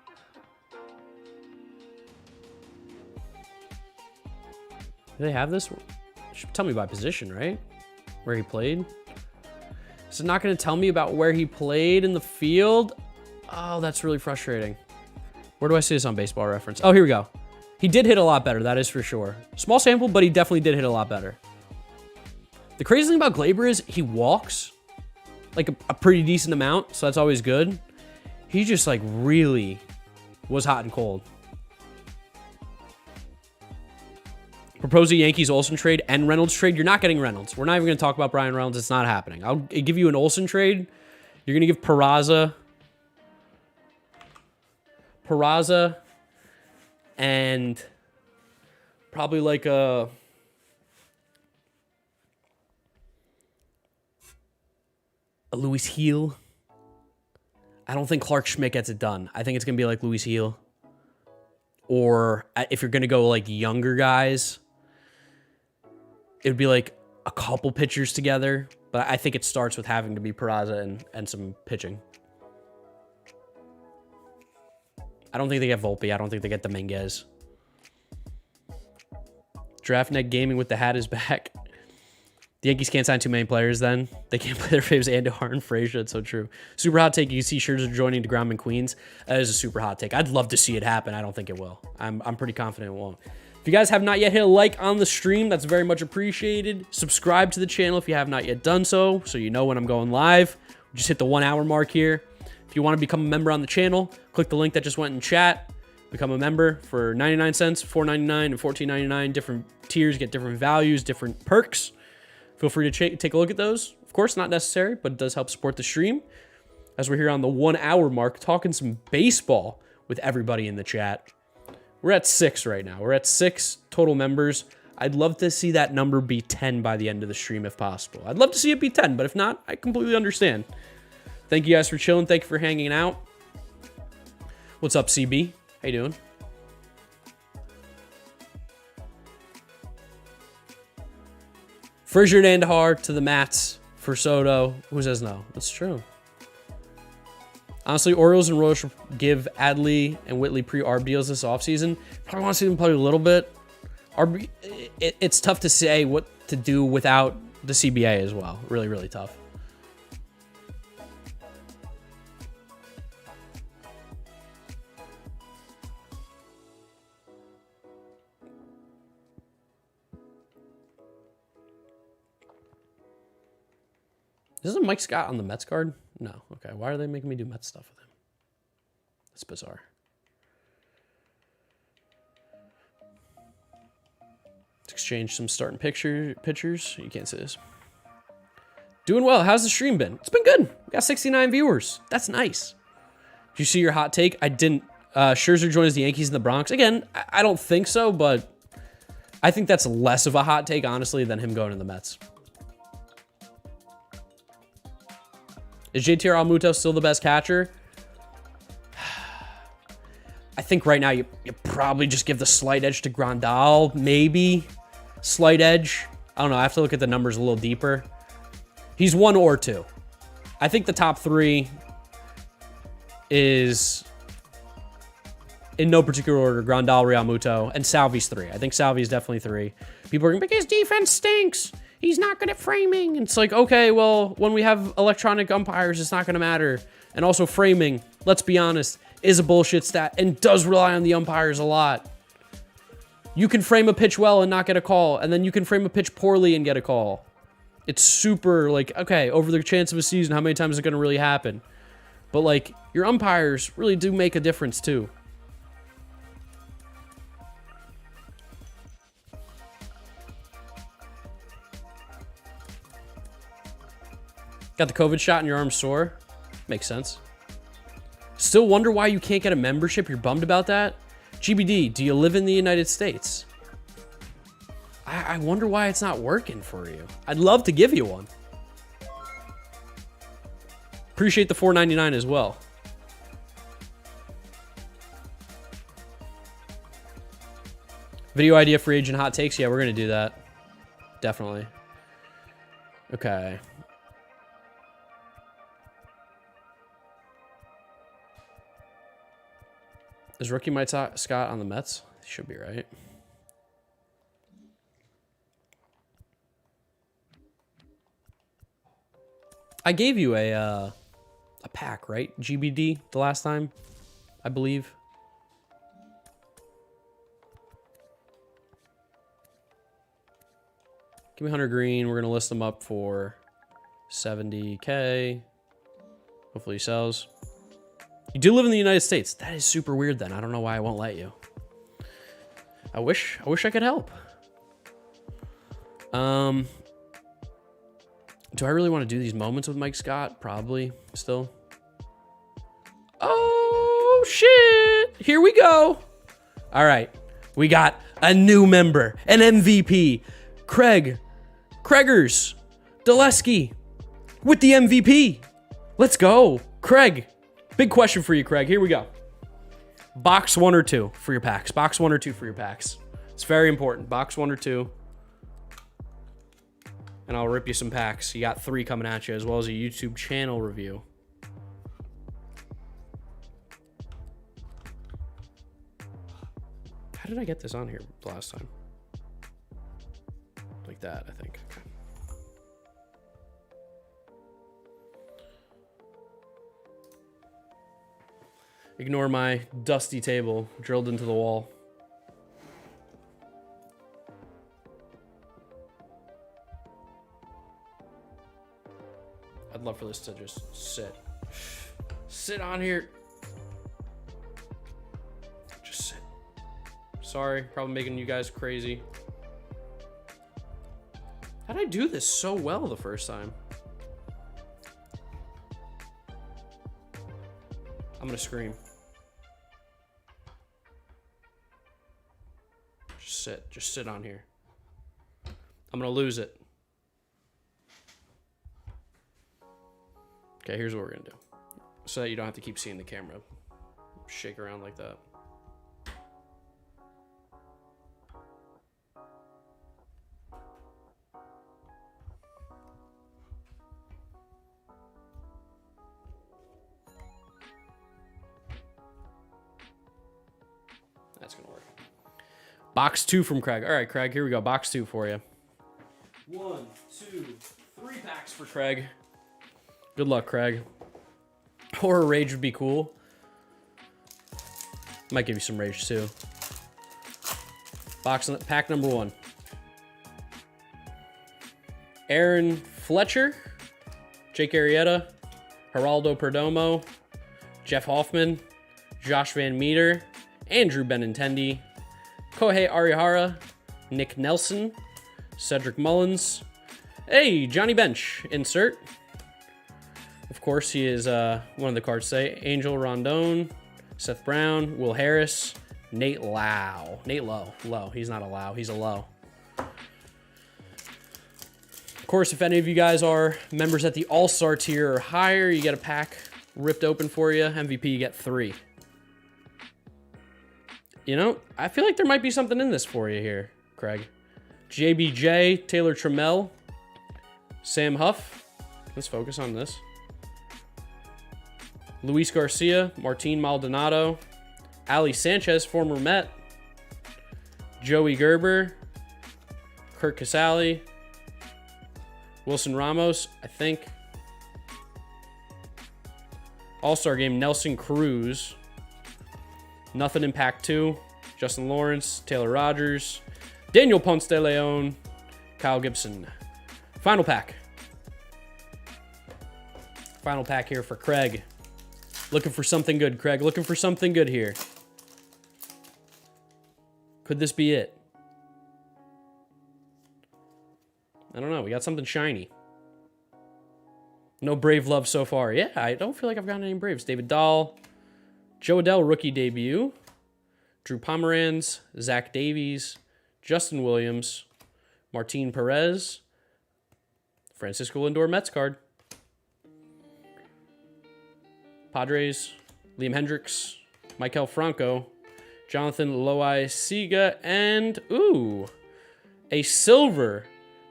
Do they have this? Should tell me by position, right? Where he played. Is it not going to tell me about where he played in the field? Oh, that's really frustrating. Where do I see this on Baseball Reference? Oh, here we go. He did hit a lot better. That is for sure. Small sample, but he definitely did hit a lot better. The crazy thing about Gleyber is he walks like a pretty decent amount, so that's always good. He just really was hot and cold. Propose a Yankees Olsen trade and Reynolds trade. You're not getting Reynolds. We're not even going to talk about Brian Reynolds. It's not happening. I'll give you an Olsen trade. You're going to give Peraza and probably like a Luis Heel. I don't think Clark Schmidt gets it done. I think it's going to be like Luis Heel. Or if you're going to go younger guys, it would be like a couple pitchers together. But I think it starts with having to be Peraza and some pitching. I don't think they get Volpe. I don't think they get Dominguez. GiraffeNeckGaming with the hat is back. The Yankees can't sign too many players then. They can't play their faves Andujar and Frazier. It's so true. Super hot take. You see Scherzer joining DeGrom and Queens. That is a super hot take. I'd love to see it happen. I don't think it will. I'm pretty confident it won't. If you guys have not yet hit a like on the stream, that's very much appreciated. Subscribe to the channel if you have not yet done so you know when I'm going live. We just hit the 1 hour mark here. If you want to become a member on the channel, click the link that just went in chat. Become a member for 99 cents, $4.99, and $14.99. Different tiers, get different values, different perks. Feel free to take a look at those. Of course, not necessary, but it does help support the stream. As we're here on the 1 hour mark, talking some baseball with everybody in the chat. We're at 6 right now. We're at 6 total members. I'd love to see that number be 10 by the end of the stream if possible. I'd love to see it be 10, but if not, I completely understand. Thank you guys for chilling. Thank you for hanging out. What's up, CB? How you doing? Frazier and Andujar to the Mats for Soto. Who says no? That's true. Honestly, Orioles and Royals should give Adley and Whitley pre-ARB deals this offseason. Probably want to see them play a little bit. It's tough to say what to do without the CBA as well. Really, really tough. Isn't Mike Scott on the Mets card? No. Okay. Why are they making me do Mets stuff with him? That's bizarre. Let's exchange some starting pictures. You can't see this. Doing well. How's the stream been? It's been good. We got 69 viewers. That's nice. Did you see your hot take? I didn't. Scherzer joins the Yankees in the Bronx. Again, I don't think so, but I think that's less of a hot take, honestly, than him going to the Mets. Is JT Realmuto still the best catcher? I think right now you probably just give the slight edge to Grandal, maybe. Slight edge. I don't know. I have to look at the numbers a little deeper. He's 1 or 2. I think the top 3 is, in no particular order, Grandal, Realmuto, and Salvi's 3. I think Salvi's definitely 3. People are going to be like, his defense stinks. He's not good at framing. And it's like, okay, well, when we have electronic umpires, it's not going to matter. And also framing, let's be honest, is a bullshit stat and does rely on the umpires a lot. You can frame a pitch well and not get a call, and then you can frame a pitch poorly and get a call. It's super, like, okay, over the chance of a season, how many times is it going to really happen? But, like, your umpires really do make a difference, too. Got the COVID shot and your arm's sore? Makes sense. Still wonder why you can't get a membership? You're bummed about that? GBD, do you live in the United States? I wonder why it's not working for you. I'd love to give you one. Appreciate the $4.99 as well. Video idea for agent hot takes? Yeah, we're going to do that. Definitely. Okay. Is rookie Mike Scott on the Mets? He should be, right? I gave you a pack, right? GBD the last time, I believe. Give me 100 green. We're going to list them up for 70K. Hopefully he sells. You do live in the United States. That is super weird then. I don't know why I won't let you. I wish I could help. Do I really want to do these moments with Mike Scott? Probably still. Oh, shit. Here we go. All right. We got a new member, an MVP. Kreggers. Dulesky with the MVP. Let's go. Craig. Big question for you, Craig. Here we go. Box 1 or 2 for your packs. Box 1 or 2 for your packs. It's very important. Box 1 or 2. And I'll rip you some packs. You got 3 coming at you, as well as a YouTube channel review. How did I get this on here the last time? Like that, I think. Okay. Ignore my dusty table drilled into the wall. I'd love for this to just sit on here. Just sit. Sorry, probably making you guys crazy. How did I do this so well the first time? I'm gonna scream. Just sit on here. I'm gonna lose it. Okay, here's what we're gonna do. So that you don't have to keep seeing the camera shake around like that. That's gonna work. Box 2 from Craig. All right, Craig, here we go. Box 2 for you. 1, 2, 3 packs for Craig. Good luck, Craig. Horror Rage would be cool. Might give you some Rage, too. Pack number 1. Aaron Fletcher. Jake Arrieta. Geraldo Perdomo. Jeff Hoffman. Josh Van Meter. Andrew Benintendi. Kohei Arihara. Nick Nelson. Cedric Mullins. Hey, Johnny Bench. Insert. Of course, he is one of the cards say Angel Rondon, Seth Brown, Will Harris, Nate Lowe. Nate Lowe. Lowe. He's not a Lowe. He's a Lowe. course, if any of you guys are members at the All-Star tier or higher, you get a pack ripped open for you. MVP, you get 3. You know, I feel like there might be something in this for you here, Craig. JBJ, Taylor Trammell, Sam Huff. Let's focus on this. Luis Garcia, Martin Maldonado, Ali Sanchez, former Met, Joey Gerber, Kurt Casale, Wilson Ramos, I think. All-Star Game, Nelson Cruz. Nothing in Pack 2. Justin Lawrence, Taylor Rogers, Daniel Ponce de Leon, Kyle Gibson. Final pack. Final pack here for Craig. Looking for something good, Craig. Looking for something good here. Could this be it? I don't know. We got something shiny. No Brave love so far. Yeah, I don't feel like I've gotten any Braves. David Dahl. Joe Adell, rookie debut. Drew Pomeranz. Zach Davies. Justin Williams. Martin Perez. Francisco Lindor Mets card. Padres. Liam Hendricks. Maikel Franco. Jonathan Loaisiga. And, ooh, a silver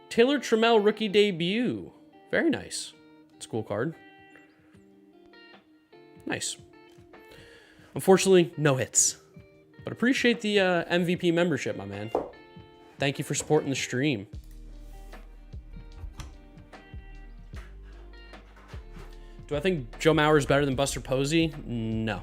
Taylor Trammell rookie debut. Very nice. It's a cool card. Nice. Unfortunately, no hits. But appreciate the MVP membership, my man. Thank you for supporting the stream. Do I think Joe Mauer is better than Buster Posey? No.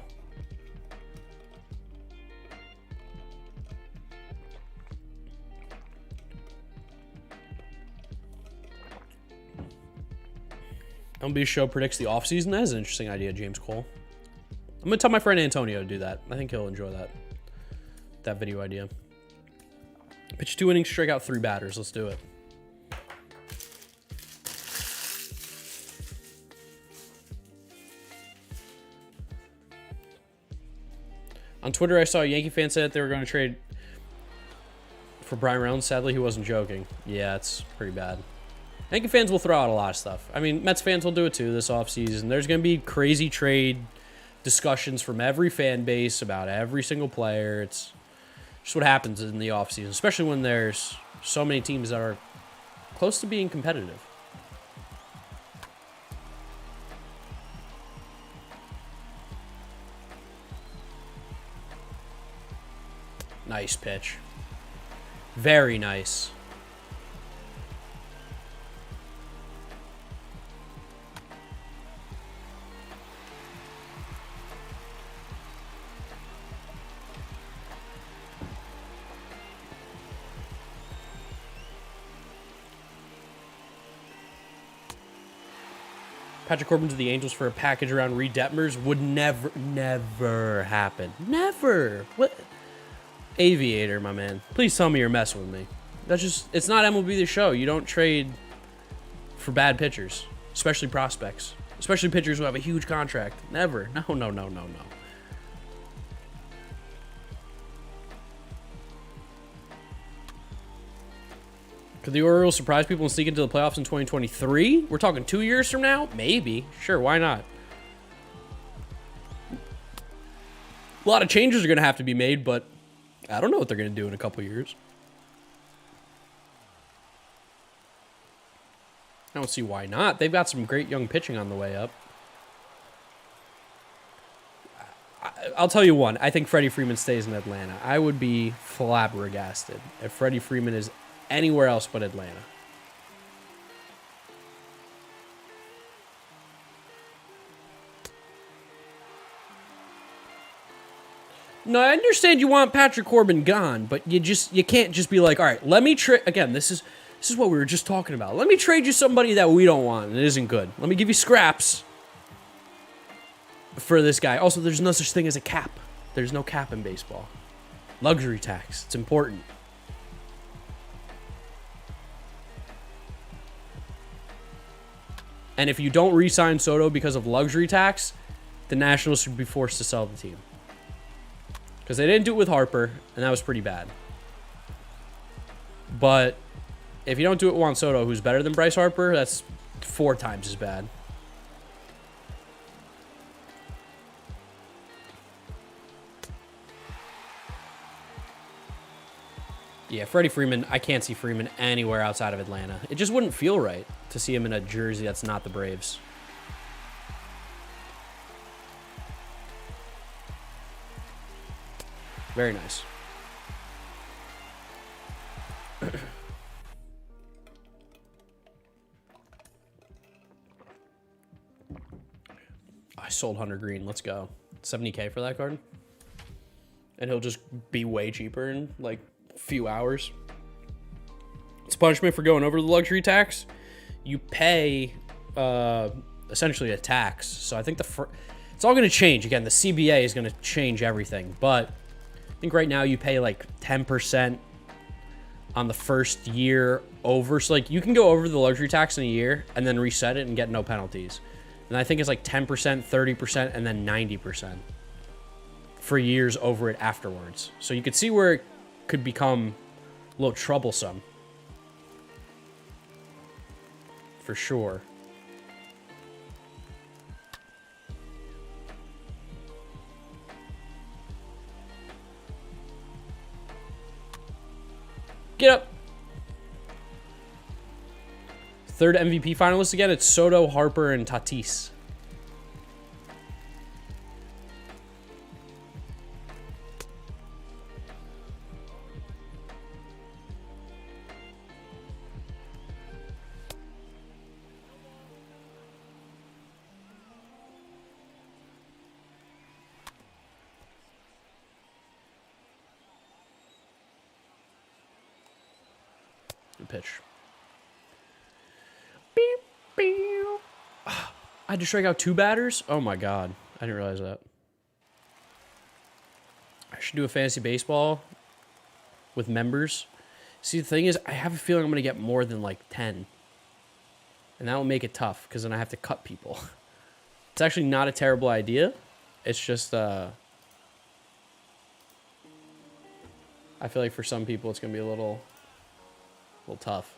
MLB Show predicts the offseason. That is an interesting idea, James Cole. I'm going to tell my friend Antonio to do that. I think he'll enjoy that video idea. Pitch 2 innings, strike out 3 batters. Let's do it. On Twitter, I saw a Yankee fan say that they were going to trade for Brian Reynolds. Sadly, he wasn't joking. Yeah, it's pretty bad. Yankee fans will throw out a lot of stuff. I mean, Mets fans will do it too this offseason. There's going to be crazy trade discussions from every fan base about every single player. It's just what happens in the offseason, especially when there's so many teams that are close to being competitive. Nice pitch. Very nice. Patrick Corbin to the Angels for a package around Reed Detmers would never happen. Never. What? Aviator, my man. Please tell me you're messing with me. That's just, it's not MLB The Show. You don't trade for bad pitchers, especially prospects, especially pitchers who have a huge contract. Never. No, no, no, no, no. Could the Orioles surprise people and sneak into the playoffs in 2023? We're talking 2 years from now? Maybe. Sure, why not? A lot of changes are going to have to be made, but I don't know what they're going to do in a couple years. I don't see why not. They've got some great young pitching on the way up. I'll tell you one. I think Freddie Freeman stays in Atlanta. I would be flabbergasted if Freddie Freeman is anywhere else but Atlanta. No, I understand you want Patrick Corbin gone, but you can't just be like, all right, let me trade again. This is what we were just talking about. Let me trade you somebody that we don't want and it isn't good. Let me give you scraps for this guy. Also, there's no such thing as a cap. There's no cap in baseball. Luxury tax. It's important. And if you don't re-sign Soto because of luxury tax, the Nationals should be forced to sell the team. Because they didn't do it with Harper, and that was pretty bad. But If you don't do it Juan Soto, who's better than Bryce Harper, that's 4 times as bad. Yeah, Freddie Freeman, I can't see Freeman anywhere outside of Atlanta. It just wouldn't feel right to see him in a jersey that's not the Braves. Very nice. I sold Hunter Green. Let's go. 70K for that card. And he'll just be way cheaper in like a few hours. It's punishment for going over the luxury tax. You pay essentially a tax. So I think it's all going to change. Again, the CBA is going to change everything. But I think right now you pay like 10% on the first year over. So like you can go over the luxury tax in a year and then reset it and get no penalties. And I think it's like 10%, 30%, and then 90% for years over it afterwards. So you could see where it could become a little troublesome. For sure. Get up. Third MVP finalist again. It's Soto, Harper, and Tatis. Good pitch. I had to strike out 2 batters? Oh my god. I didn't realize that. I should do a fantasy baseball with members. See, the thing is, I have a feeling I'm going to get more than like 10. And that will make it tough, because then I have to cut people. It's actually not a terrible idea. It's just, I feel like for some people it's going to be a little tough.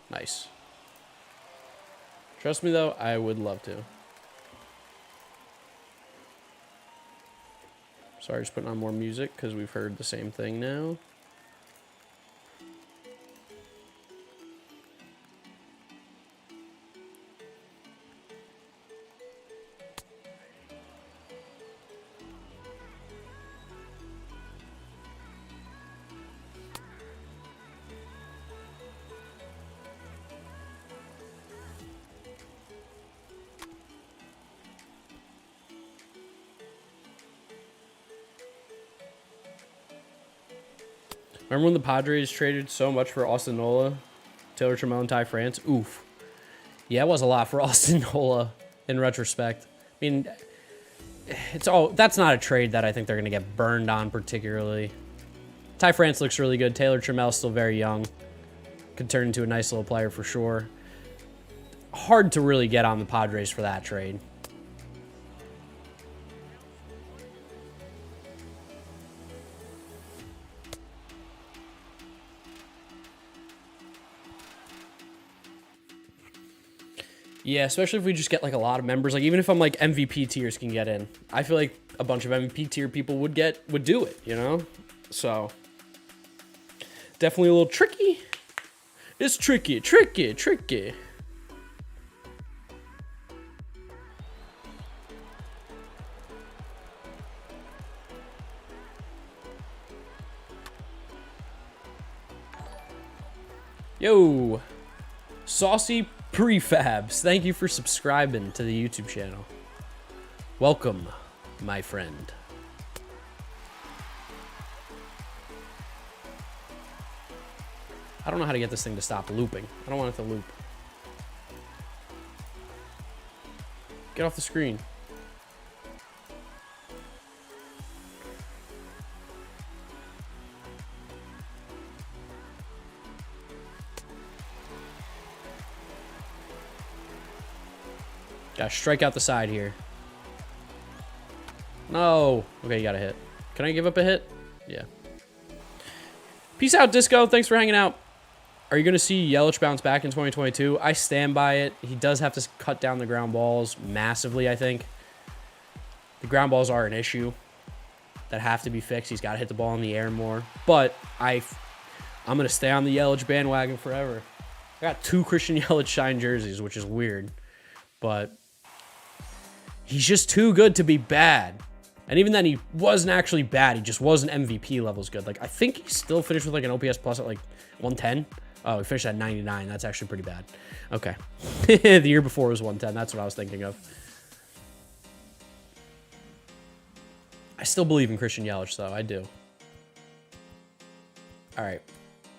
Nice. Trust me, though, I would love to. Sorry, just putting on more music because we've heard the same thing now. Remember when the Padres traded so much for Austin Nola, Taylor Trammell, and Ty France? Oof. Yeah, it was a lot for Austin Nola in retrospect. I mean, that's not a trade that I think they're going to get burned on particularly. Ty France looks really good. Taylor Trammell still very young. Could turn into a nice little player for sure. Hard to really get on the Padres for that trade. Yeah, especially if we just get like a lot of members. Like even if I'm like MVP tiers can get in, I feel like a bunch of MVP tier people would do it, you know? So definitely a little tricky. It's tricky. Yo, Saucy Prefabs, thank you for subscribing to the YouTube channel. Welcome, my friend. I don't know how to get this thing to stop looping. I don't want it to loop. Get off the screen. Gotta strike out the side here. No. Okay, you got a hit. Can I give up a hit? Yeah. Peace out, Disco. Thanks for hanging out. Are you going to see Yelich bounce back in 2022? I stand by it. He does have to cut down the ground balls massively, I think. The ground balls are an issue that have to be fixed. He's got to hit the ball in the air more. But I'm going to stay on the Yelich bandwagon forever. I got 2 Christian Yelich signed jerseys, which is weird. But he's just too good to be bad. And even then, he wasn't actually bad. He just wasn't MVP levels good. Like, I think he still finished with like an OPS plus at like 110. Oh, he finished at 99. That's actually pretty bad. Okay. The year before was 110. That's what I was thinking of. I still believe in Christian Yelich, though. I do. All right.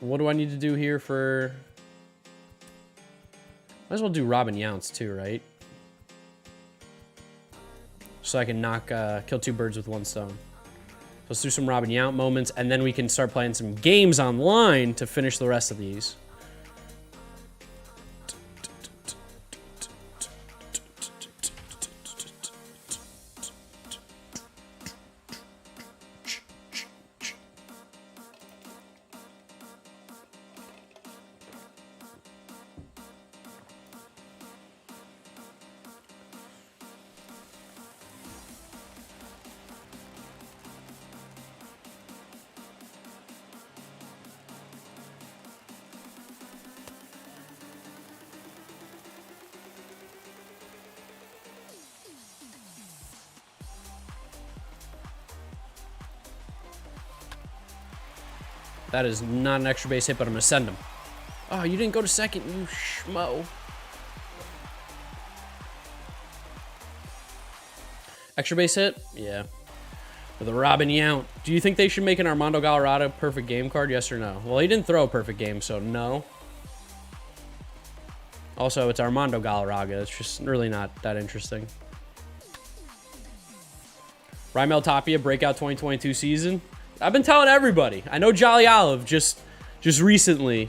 What do I need to do here for... Might as well do Robin Yountz, too, right? So I can kill 2 birds with 1 stone. Let's do some Robin Yount moments, and then we can start playing some games online to finish the rest of these. That is not an extra base hit, but I'm going to send him. Oh, you didn't go to second, you schmo. Extra base hit? Yeah. For the Robin Yount. Do you think they should make an Armando Galarraga perfect game card? Yes or no? Well, he didn't throw a perfect game, so no. Also, it's Armando Galarraga. It's just really not that interesting. Raimel Tapia, breakout 2022 season. I've been telling everybody. I know Jolly Olive just recently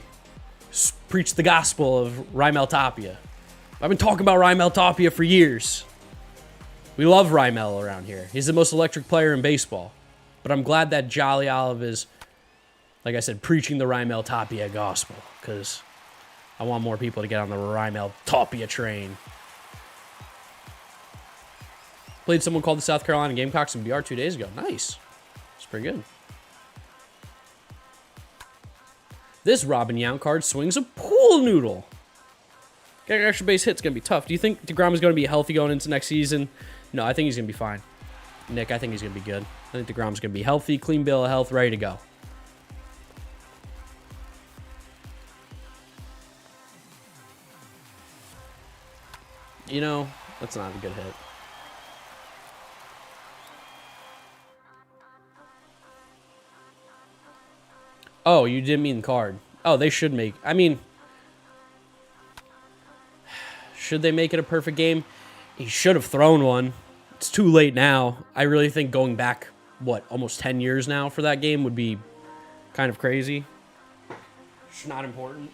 preached the gospel of Raimel Tapia. I've been talking about Raimel Tapia for years. We love Raimel around here. He's the most electric player in baseball. But I'm glad that Jolly Olive is, like I said, preaching the Raimel Tapia gospel, because I want more people to get on the Raimel Tapia train. Played someone called the South Carolina Gamecocks in BR 2 days ago. Nice. It's pretty good. This Robin Yount card swings a pool noodle. Getting an extra base hit's going to be tough. Do you think DeGrom is going to be healthy going into next season? No, I think he's going to be fine. Nick, I think he's going to be good. I think DeGrom's going to be healthy, clean bill of health, ready to go. You know, that's not a good hit. Oh, you didn't mean card. Oh, they should make... I mean... Should they make it a perfect game? He should have thrown one. It's too late now. I really think going back, what, almost 10 years now for that game would be kind of crazy. It's not important.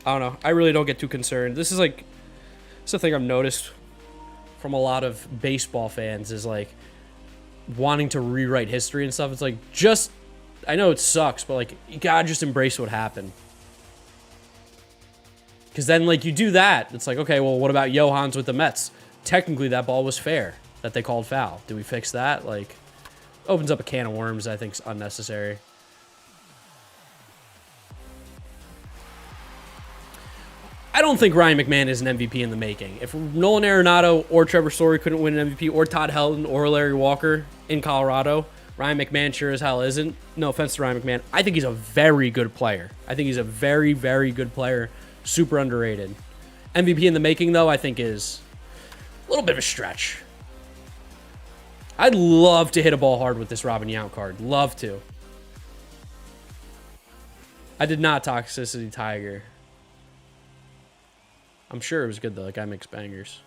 I don't know. I really don't get too concerned. This is like... It's the thing I've noticed from a lot of baseball fans is like... wanting to rewrite history and stuff. It's like, just, I know it sucks, but like, you gotta just embrace what happened. Because then, like, you do that, it's like, okay, well, what about Johans with the Mets? Technically, that ball was fair that they called foul. Do we fix that? Like, opens up a can of worms I think is unnecessary. I don't think Ryan McMahon is an MVP in the making. If Nolan Arenado or Trevor Story couldn't win an MVP, or Todd Helton or Larry Walker in Colorado, Ryan McMahon sure as hell isn't. No offense to Ryan McMahon. I think he's a very good player. I think he's a very, very good player. Super underrated. MVP in the making, though, I think is a little bit of a stretch. I'd love to hit a ball hard with this Robin Yount card. Love to. I did not Toxicity Tiger. I'm sure it was good, though. That guy makes bangers.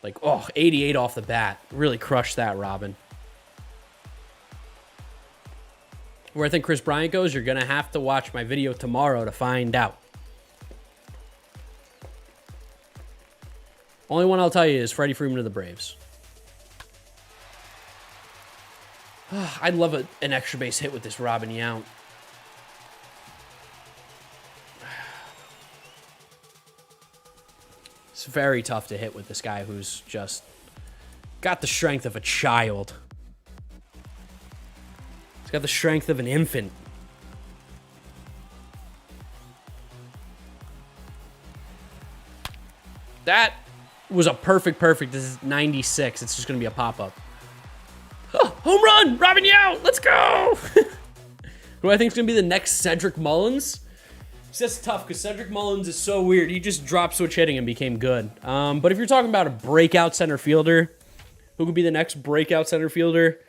Like, oh, 88 off the bat. Really crushed that, Robin. Where I think Chris Bryant goes, you're going to have to watch my video tomorrow to find out. Only one I'll tell you is Freddie Freeman of the Braves. I'd love an extra base hit with this Robin Yount. It's very tough to hit with this guy who's just got the strength of a child. He's got the strength of an infant. That was a perfect. This is 96. It's just going to be a pop-up. Oh, home run! Robin Yount! Let's go! Who I think is going to be the next Cedric Mullins? See, that's tough because Cedric Mullins is so weird. He just drop switch hitting and became good. But if you're talking about a breakout center fielder, who could be the next breakout center fielder?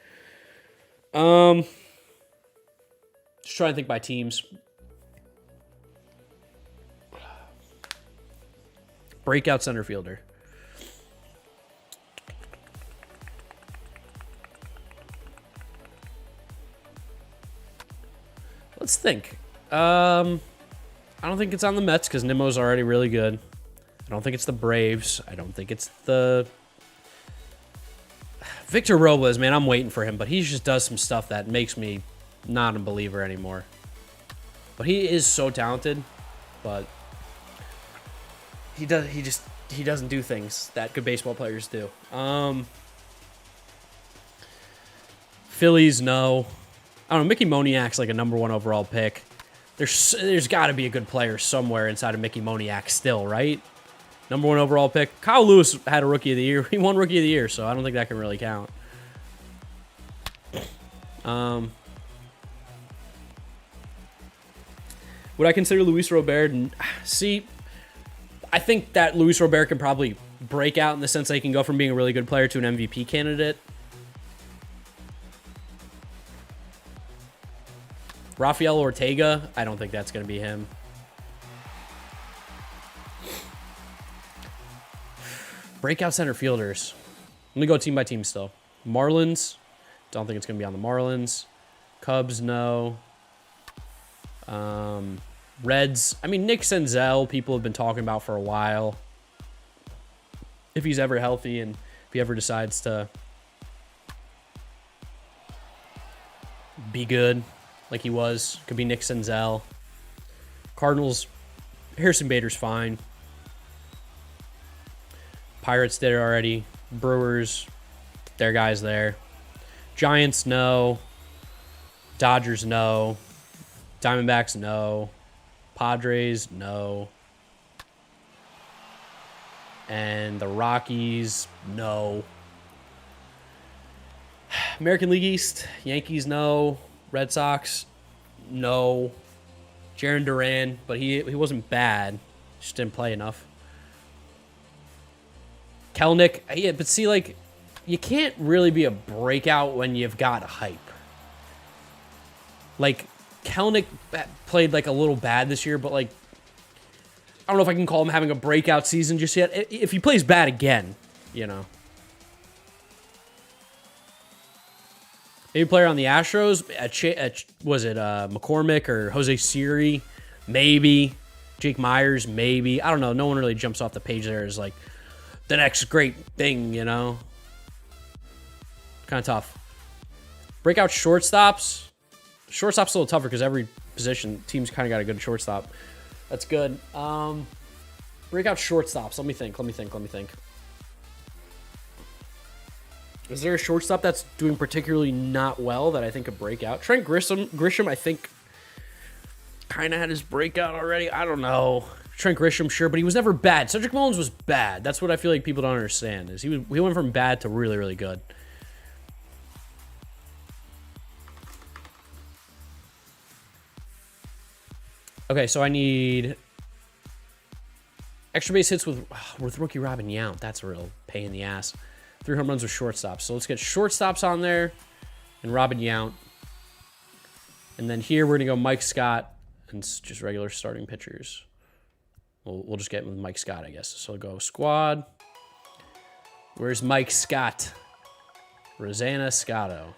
Just trying to think by teams. Breakout center fielder. Let's think. I don't think it's on the Mets because Nimmo's already really good. I don't think it's the Braves. I don't think it's the... Victor Robles, man, I'm waiting for him, but he just does some stuff that makes me not a believer anymore. But he is so talented, but he doesn't do things that good baseball players do. Phillies, no. I don't know, Mickey Moniak's like a #1 overall pick. There's got to be a good player somewhere inside of Mickey Moniak still, right? #1 overall pick. Kyle Lewis had a Rookie of the Year. He won Rookie of the Year, so I don't think that can really count. Would I consider Luis Robert? See, I think that Luis Robert can probably break out in the sense that he can go from being a really good player to an MVP candidate. Rafael Ortega, I don't think that's going to be him. Breakout center fielders. Let me go team by team still. Marlins, don't think it's going to be on the Marlins. Cubs, no. Reds, I mean, Nick Senzel, people have been talking about for a while. If he's ever healthy and if he ever decides to be good like he was, could be Nick Senzel. Cardinals, Harrison Bader's fine. Pirates did it already. Brewers, their guys there. Giants, no. Dodgers, no. Diamondbacks, no. Padres, no. And the Rockies, no. American League East, Yankees, no. Red Sox, no. Jarren Duran, but he wasn't bad. Just didn't play enough. Kelnick, yeah, but see, like, you can't really be a breakout when you've got hype. Like, Kelnick played, like, a little bad this year, but, like, I don't know if I can call him having a breakout season just yet. If he plays bad again, you know. Maybe player on the Astros, was it McCormick or Jose Siri? Maybe. Jake Myers, maybe. I don't know. No one really jumps off the page there as, like, the next great thing, you know? Kind of tough. Breakout shortstops. Shortstop's a little tougher because every position, team's kind of got a good shortstop. That's good. Breakout shortstops. Let me think. Is there a shortstop that's doing particularly not well that I think could break out? Trent Grisham, I think, kind of had his breakout already. I don't know. Trent Grisham, sure, but he was never bad. Cedric Mullins was bad. That's what I feel like people don't understand. Is he went from bad to really, really good. Okay, so I need extra base hits with rookie Robin Yount. That's a real pain in the ass. 3 home runs with shortstops. So let's get shortstops on there and Robin Yount. And then here we're going to go Mike Scott and just regular starting pitchers. We'll just get him with Mike Scott, I guess. So we'll go squad. Where's Mike Scott? Rosanna Scotto.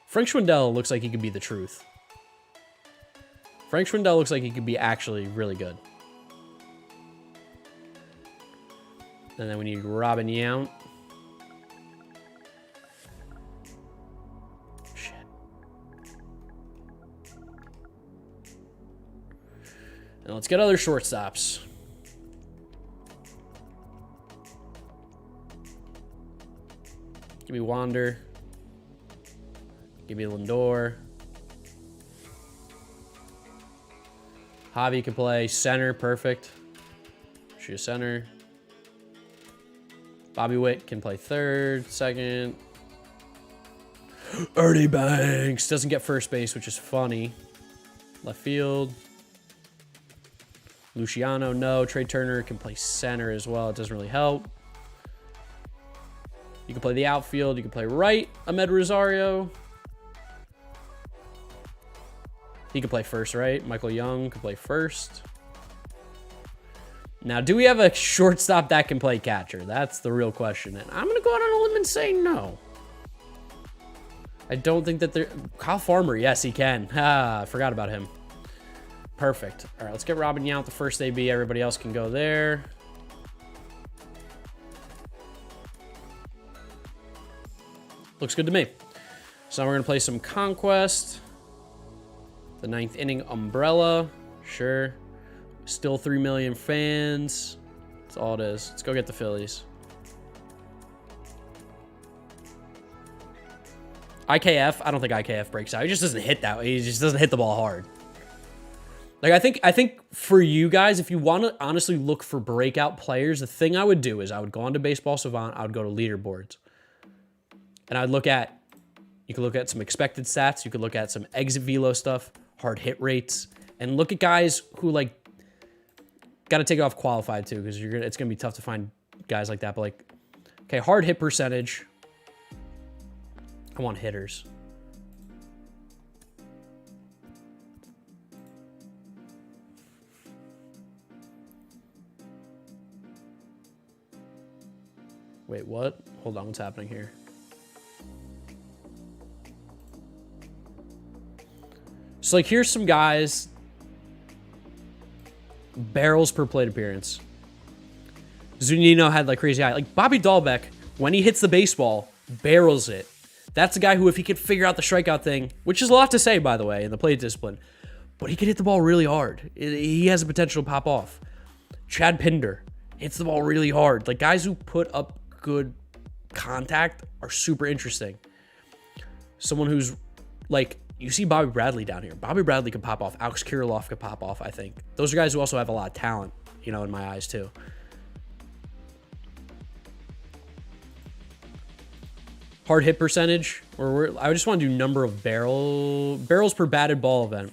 Frank Schwindel looks like he could be the truth. Frank Schwindel looks like he could be actually really good. And then we need Robin Yount. And let's get other shortstops. Give me Wander. Give me Lindor. Javi can play center, perfect. Shoot center. Bobby Witt can play third, second. Ernie Banks doesn't get first base, which is funny. Left field. Luciano, no. Trey Turner can play center as well. It doesn't really help. You can play the outfield. You can play right. Ahmed Rosario. He can play first, right? Michael Young can play first. Now, do we have a shortstop that can play catcher? That's the real question. And I'm going to go out on a limb and say no. I don't think that they're... Kyle Farmer, yes, he can. I forgot about him. Perfect. All right, let's get Robin Yount the first AB. Everybody else can go there. Looks good to me. So now we're going to play some Conquest. The 9th inning umbrella. Sure. Still 3 million fans. That's all it is. Let's go get the Phillies. IKF, I don't think IKF breaks out. He just doesn't hit that way. He just doesn't hit the ball hard. Like, I think for you guys, if you want to honestly look for breakout players, the thing I would do is I would go onto Baseball Savant. I would go to leaderboards. And I'd look at, you could look at some expected stats. You could look at some exit velo stuff, hard hit rates, and look at guys who, like, got to take it off qualified too, because it's going to be tough to find guys like that. But, like, okay, hard hit percentage. I want hitters. Wait, what? Hold on, what's happening here? So, like, here's some guys. Barrels per plate appearance. Zunino had, like, crazy high. Like, Bobby Dahlbeck, when he hits the baseball, barrels it. That's a guy who, if he could figure out the strikeout thing, which is a lot to say, by the way, in the plate discipline, but he can hit the ball really hard. He has the potential to pop off. Chad Pinder hits the ball really hard. Like, guys who put up good contact are super interesting. Someone who's, like, you see Bobby Bradley down here. Bobby Bradley could pop off. Alex Kirilloff could pop off, I think. Those are guys who also have a lot of talent, you know, in my eyes, too. Hard hit percentage, or I just want to do number of barrels per batted ball event.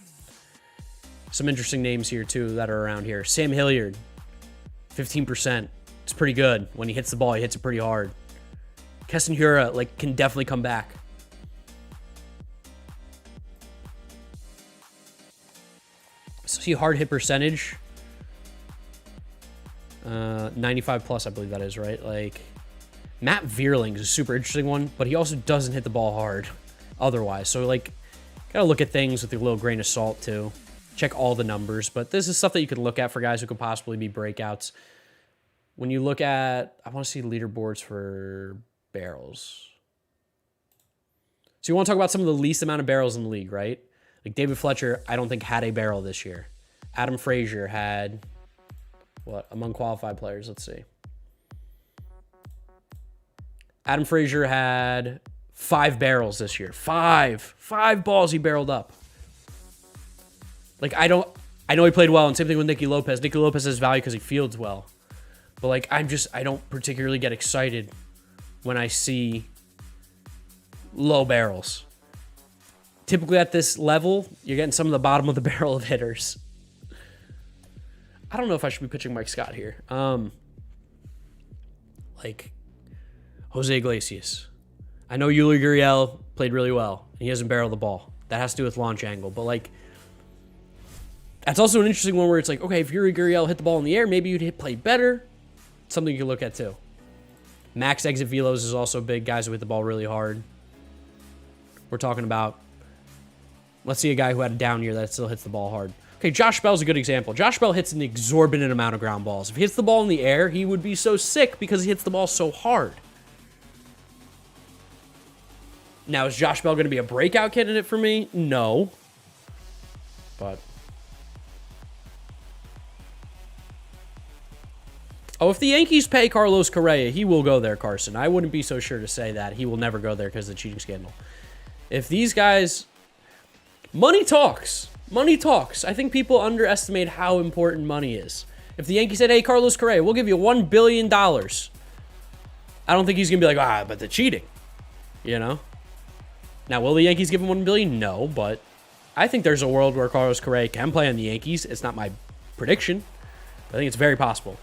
Some interesting names here, too, that are around here. Sam Hilliard, 15%. It's pretty good. When he hits the ball, he hits it pretty hard. Keston Hiura, like, can definitely come back. So see hard hit percentage. 95 plus, I believe that is, right? Like, Matt Vierling is a super interesting one, but he also doesn't hit the ball hard otherwise. So, like, gotta look at things with a little grain of salt, too. Check all the numbers, but this is stuff that you can look at for guys who could possibly be breakouts. When you look at, I want to see leaderboards for barrels. So you want to talk about some of the least amount of barrels in the league, right? Like David Fletcher, I don't think had a barrel this year. Adam Frazier had, what, among qualified players? Let's see. Adam Frazier had 5 barrels this year. 5 balls he barreled up. Like, I know he played well, and same thing with Nicky Lopez. Nicky Lopez has value because he fields well. But, like, I don't particularly get excited when I see low barrels. Typically at this level, you're getting some of the bottom of the barrel of hitters. I don't know if I should be pitching Mike Scott here. Like, Jose Iglesias. I know Yuli Gurriel played really well, and he hasn't barreled the ball. That has to do with launch angle. But, like, that's also an interesting one where it's like, okay, if Yuli Gurriel hit the ball in the air, maybe you'd play better. Something you can look at, too. Max exit velos is also big. Guys who hit the ball really hard. We're talking about, let's see a guy who had a down year that still hits the ball hard. Okay, Josh Bell's a good example. Josh Bell hits an exorbitant amount of ground balls. If he hits the ball in the air, he would be so sick because he hits the ball so hard. Now, is Josh Bell going to be a breakout candidate for me? No. But Oh, if the Yankees pay Carlos Correa, he will go there, Carson. I wouldn't be so sure to say that. He will never go there because of the cheating scandal. If these guys... Money talks. Money talks. I think people underestimate how important money is. If the Yankees said, hey, Carlos Correa, we'll give you $1 billion. I don't think he's going to be like, but the cheating. You know? Now, will the Yankees give him $1 billion? No, but I think there's a world where Carlos Correa can play on the Yankees. It's not my prediction. I think it's very possible.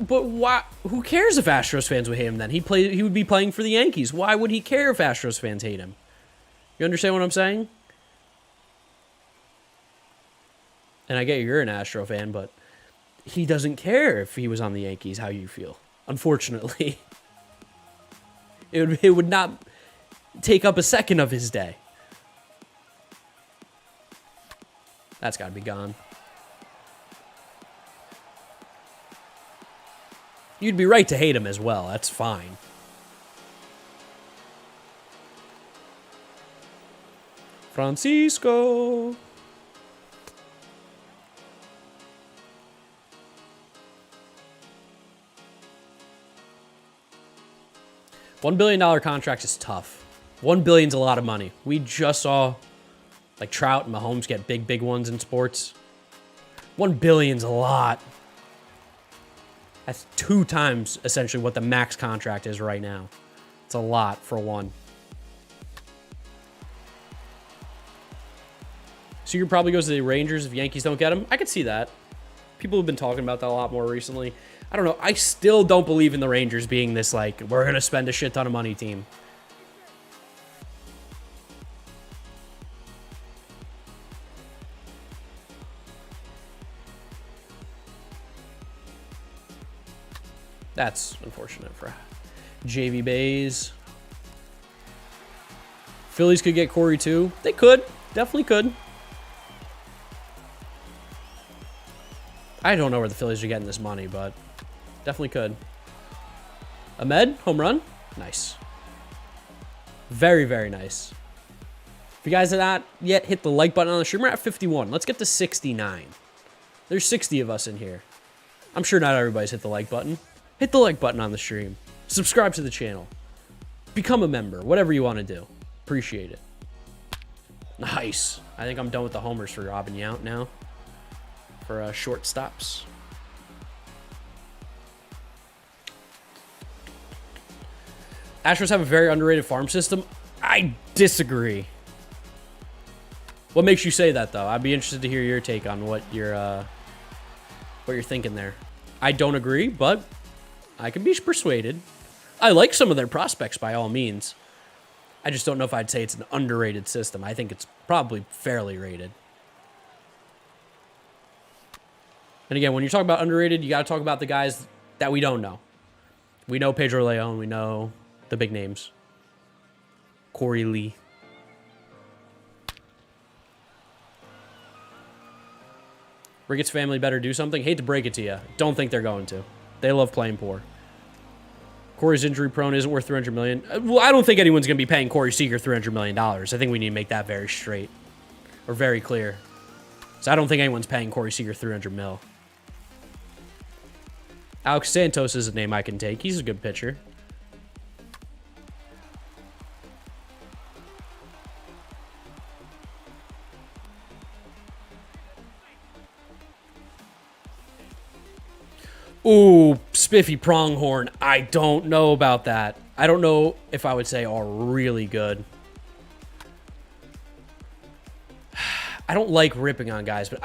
But why? Who cares if Astros fans would hate him then? He would be playing for the Yankees. Why would he care if Astros fans hate him? You understand what I'm saying? And I get you're an Astro fan, but he doesn't care if he was on the Yankees how you feel. Unfortunately. It would not take up a second of his day. That's got to be gone. You'd be right to hate him as well. That's fine. Francisco. $1 billion contract is tough. $1 billion's a lot of money. We just saw like Trout and Mahomes get big ones in sports. $1 billion's a lot. That's 2 times, essentially, what the max contract is right now. It's a lot for one. Seager probably goes to the Rangers if Yankees don't get him. I could see that. People have been talking about that a lot more recently. I don't know. I still don't believe in the Rangers being this, like, we're going to spend a shit ton of money team. That's unfortunate for JV Bays. Phillies could get Corey too. They could. Definitely could. I don't know where the Phillies are getting this money, but definitely could. Ahmed, home run. Nice. Very, very nice. If you guys have not yet hit the like button on the stream, we're at 51. Let's get to 69. There's 60 of us in here. I'm sure not everybody's hit the like button. Hit the like button on the stream. Subscribe to the channel. Become a member. Whatever you want to do. Appreciate it. Nice. I think I'm done with the homers for Robin Yount now. For short stops. Astros have a very underrated farm system. I disagree. What makes you say that, though? I'd be interested to hear your take on what you're thinking there. I don't agree, but I can be persuaded. I like some of their prospects by all means. I just don't know if I'd say it's an underrated system. I think it's probably fairly rated. And again, when you talk about underrated, you got to talk about the guys that we don't know. We know Pedro Leon. We know the big names. Corey Lee. Ricketts family better do something. Hate to break it to you. Don't think they're going to. They love playing poor. Corey's injury prone isn't worth $300 million. Well, I don't think anyone's going to be paying Corey Seager $300 million. I think we need to make that very straight or very clear. So I don't think anyone's paying Corey Seager $300 million. Alex Santos is a name I can take. He's a good pitcher. Ooh, Spiffy Pronghorn. I don't know about that. I don't know if I would say are really good. I don't like ripping on guys, but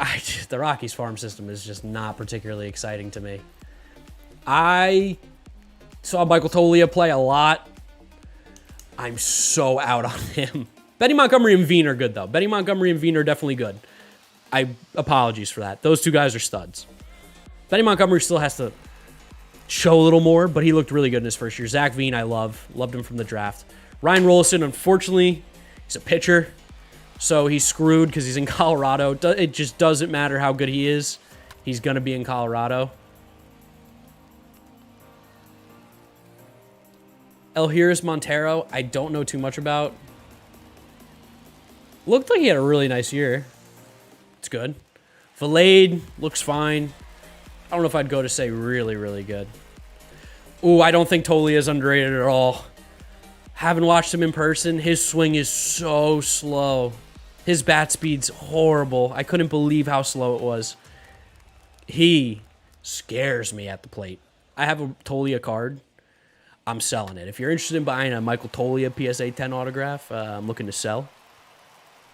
the Rockies farm system is just not particularly exciting to me. I saw Michael Toglia play a lot. I'm so out on him. Benny Montgomery and Veen are good, though. Benny Montgomery and Veen are definitely good. Apologies for that. Those two guys are studs. Benny Montgomery still has to show a little more, but he looked really good in his first year. Zach Veen, I loved him from the draft. Ryan Rollison, unfortunately, he's a pitcher, so he's screwed because he's in Colorado. It just doesn't matter how good he is. He's going to be in Colorado. Elhiris Montero, I don't know too much about. Looked like he had a really nice year. It's good. Vlade looks fine. I don't know if I'd go to say really, really good. Ooh, I don't think Tolia is underrated at all. Haven't watched him in person. His swing is so slow. His bat speed's horrible. I couldn't believe how slow it was. He scares me at the plate. I have a Tolia card. I'm selling it. If you're interested in buying a Michael Tolia PSA 10 autograph, I'm looking to sell.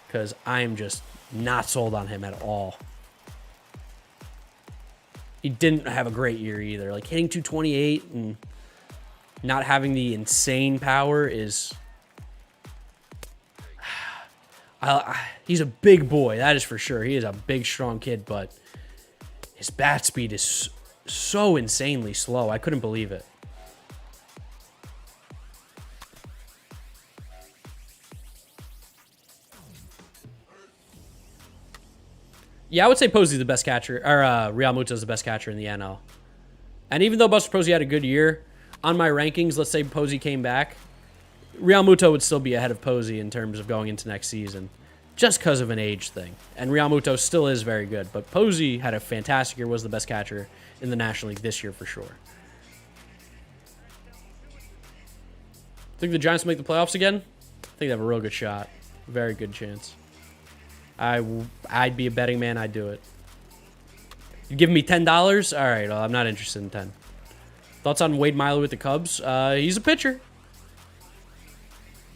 Because I am just not sold on him at all. He didn't have a great year either. Like hitting 228 and not having the insane power is... he's a big boy, that is for sure. He is a big, strong kid, but his bat speed is so insanely slow. I couldn't believe it. Yeah, I would say Posey's the best catcher, or Real Muto's the best catcher in the NL. And even though Buster Posey had a good year, on my rankings, let's say Posey came back, Real Muto would still be ahead of Posey in terms of going into next season, just because of an age thing. And Real Muto still is very good, but Posey had a fantastic year, was the best catcher in the National League this year for sure. Think the Giants will make the playoffs again? I think they have a real good shot. Very good chance. I'd be a betting man. I'd do it. You giving me $10? All right, well, I'm not interested in 10. Thoughts on Wade Miley with the Cubs? He's a pitcher.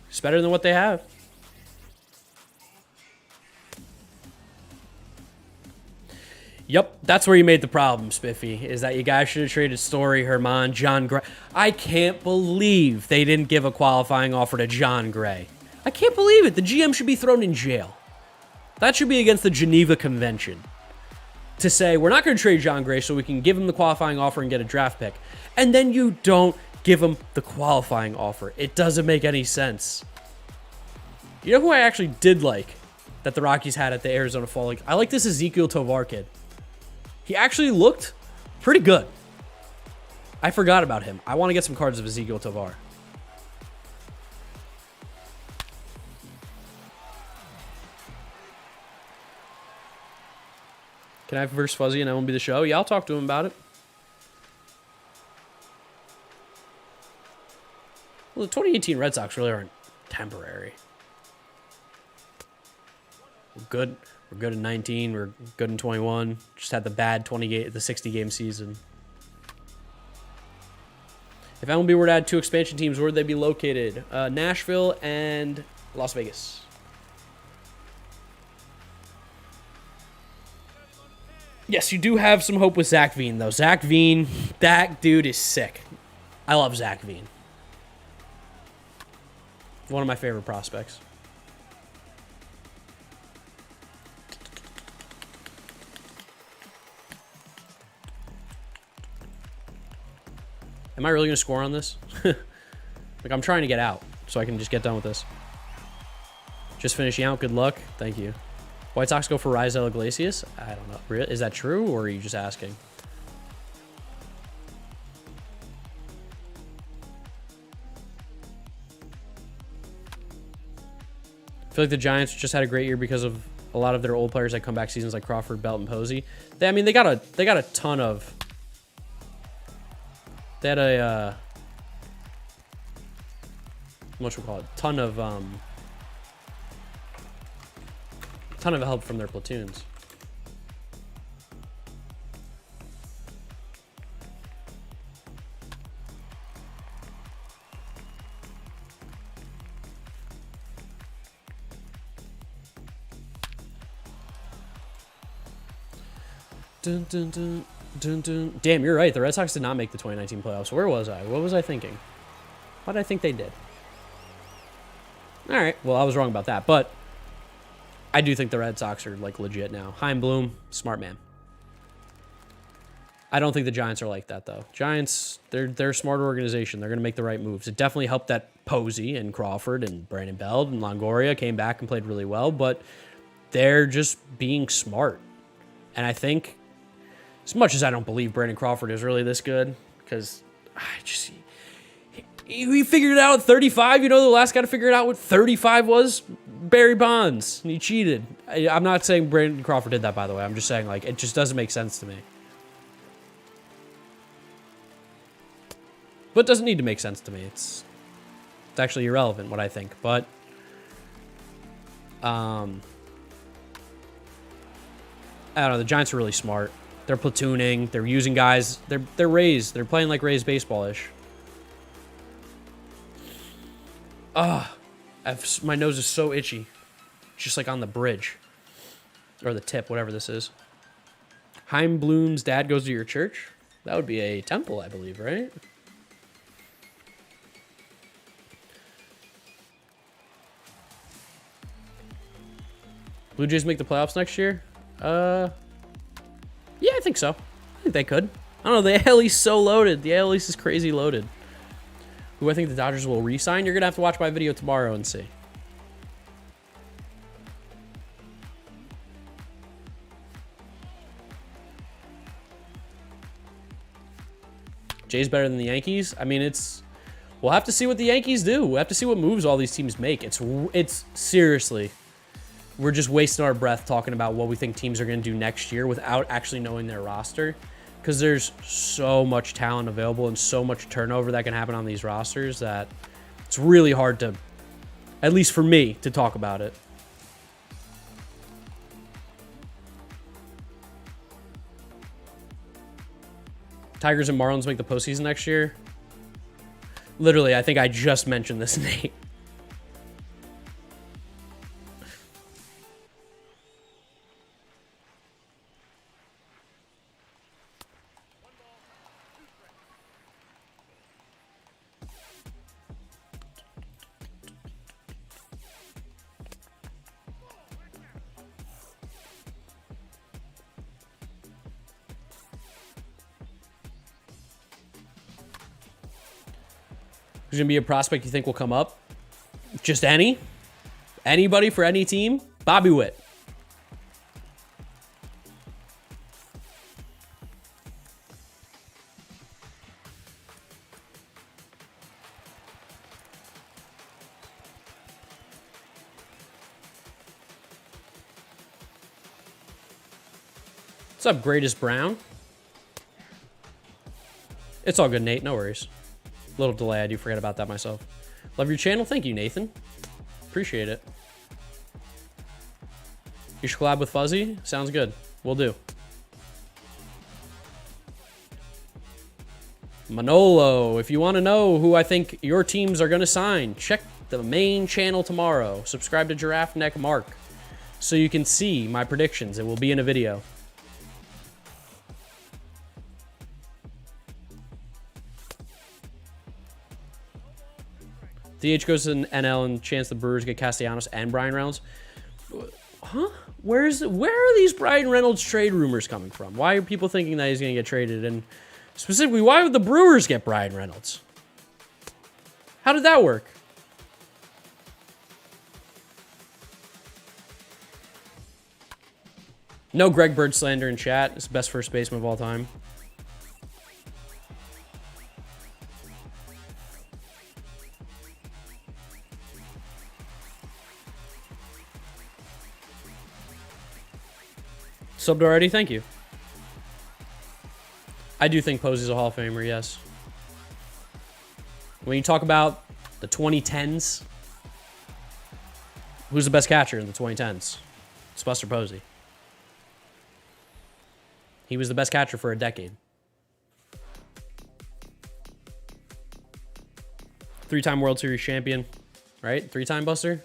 It's better than what they have. Yep, that's where you made the problem, Spiffy, is that you guys should have traded Story, Herman, John Gray. I can't believe they didn't give a qualifying offer to John Gray. I can't believe it. The GM should be thrown in jail. That should be against the Geneva Convention. To say, we're not going to trade John Gray so we can give him the qualifying offer and get a draft pick. And then you don't give him the qualifying offer. It doesn't make any sense. You know who I actually did like that the Rockies had at the Arizona Fall League? I like this Ezequiel Tovar kid. He actually looked pretty good. I forgot about him. I want to get some cards of Ezequiel Tovar. Can I have verse Fuzzy and MLB The Show? Yeah, I'll talk to him about it. Well, the 2018 Red Sox really aren't temporary. We're good. We're good in 19. We're good in 21. Just had the bad 28, the 60-game season. If MLB were to add 2 expansion teams, where would they be located? Nashville and Las Vegas. Yes, you do have some hope with Zach Veen, though. Zach Veen, that dude is sick. I love Zach Veen. One of my favorite prospects. Am I really going to score on this? Like, I'm trying to get out so I can just get done with this. Just finishing out. Good luck. Thank you. White Sox go for Raisel Iglesias? I don't know. Is that true, or are you just asking? I feel like the Giants just had a great year because of a lot of their old players that come back seasons like Crawford, Belt, and Posey. They got a ton of... They had a... what should we call it? Ton of help from their platoons. Dun, dun, dun, dun, dun. Damn, you're right. The Red Sox did not make the 2019 playoffs. Where was I? What was I thinking? What did I think they did? All right. Well, I was wrong about that, but I do think the Red Sox are like legit now. Chaim Bloom, smart man. I don't think the Giants are like that though. Giants, they're a smart organization. They're going to make the right moves. It definitely helped that Posey and Crawford and Brandon Belt and Longoria came back and played really well, but they're just being smart. And I think, as much as I don't believe Brandon Crawford is really this good, because he figured it out at 35. You know, the last guy to figure it out what 35 was? Barry Bonds. And he cheated. I'm not saying Brandon Crawford did that, by the way. I'm just saying, like, it just doesn't make sense to me. But it doesn't need to make sense to me. It's actually irrelevant, what I think. But, I don't know. The Giants are really smart. They're platooning. They're using guys. They're Rays. They're playing like Rays baseball-ish. My nose is so itchy. Just like on the bridge. Or the tip, whatever this is. Heim Bloom's dad goes to your church? That would be a temple, I believe, right? Blue Jays make the playoffs next year? Yeah, I think so. I think they could. I don't know, the AL East is so loaded. The AL East is crazy loaded. Who I think the Dodgers will re-sign? You're going to have to watch my video tomorrow and see. Jays better than the Yankees? I mean, we'll have to see what the Yankees do. We'll have to see what moves all these teams make. It's seriously, we're just wasting our breath talking about what we think teams are going to do next year without actually knowing their roster. Because there's so much talent available and so much turnover that can happen on these rosters that it's really hard to, at least for me, to talk about it. Tigers and Marlins make the postseason next year. Literally, I think I just mentioned this, Nate. Who's going to be a prospect you think will come up? Just any? Anybody for any team? Bobby Witt. What's up, Greatest Brown? It's all good, Nate. No worries. Little delay. I do forget about that myself. Love your channel. Thank you, Nathan. Appreciate it. You should collab with Fuzzy. Sounds good. Will do. Manolo, if you want to know who I think your teams are going to sign, check the main channel tomorrow. Subscribe to Giraffe Neck Mark so you can see my predictions. It will be in a video. DH goes to an NL and chance the Brewers get Castellanos and Brian Reynolds. Huh? Where are these Brian Reynolds trade rumors coming from? Why are people thinking that he's going to get traded? And specifically, why would the Brewers get Brian Reynolds? How did that work? No Greg Bird slander in chat. It's the best first baseman of all time. Subbed already? Thank you. I do think Posey's a Hall of Famer, yes. When you talk about the 2010s, who's the best catcher in the 2010s? It's Buster Posey. He was the best catcher for a decade. 3-time World Series champion, right? 3-time Buster?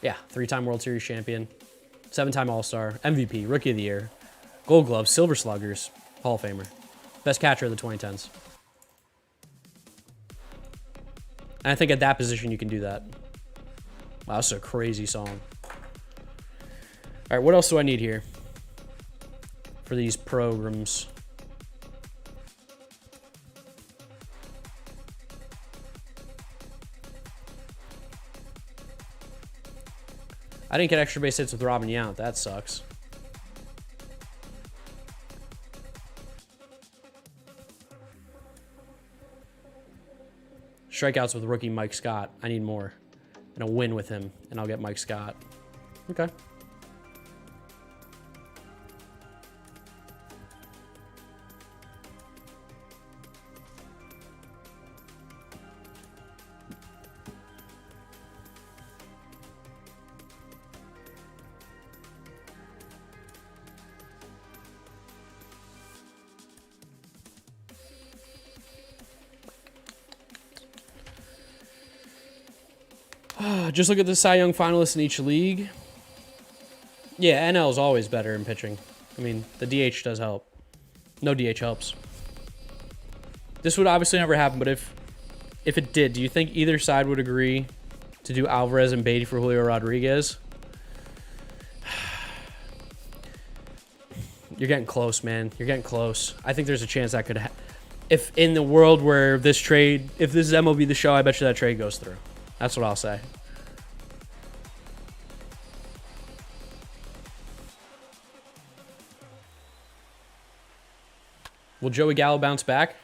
Yeah, 3-time World Series champion, 7-time All-Star, MVP, Rookie of the Year, Gold Glove, Silver Sluggers, Hall of Famer. Best catcher of the 2010s. And I think at that position you can do that. Wow, that's a crazy song. All right, what else do I need here for these programs? I didn't get extra base hits with Robin Yount. That sucks. Strikeouts with rookie Mike Scott. I need more. and a win with him, and I'll get Mike Scott. Okay. Just look at the Cy Young finalists in each league. Yeah, NL is always better in pitching. I mean, the DH does help. No DH helps. This would obviously never happen, but if it did, do you think either side would agree to do Alvarez and Beatty for Julio Rodriguez? You're getting close, man. You're getting close. I think there's a chance that could if in the world where this trade, if this is MLB The Show, I bet you that trade goes through. That's what I'll say. Will Joey Gallo bounce back?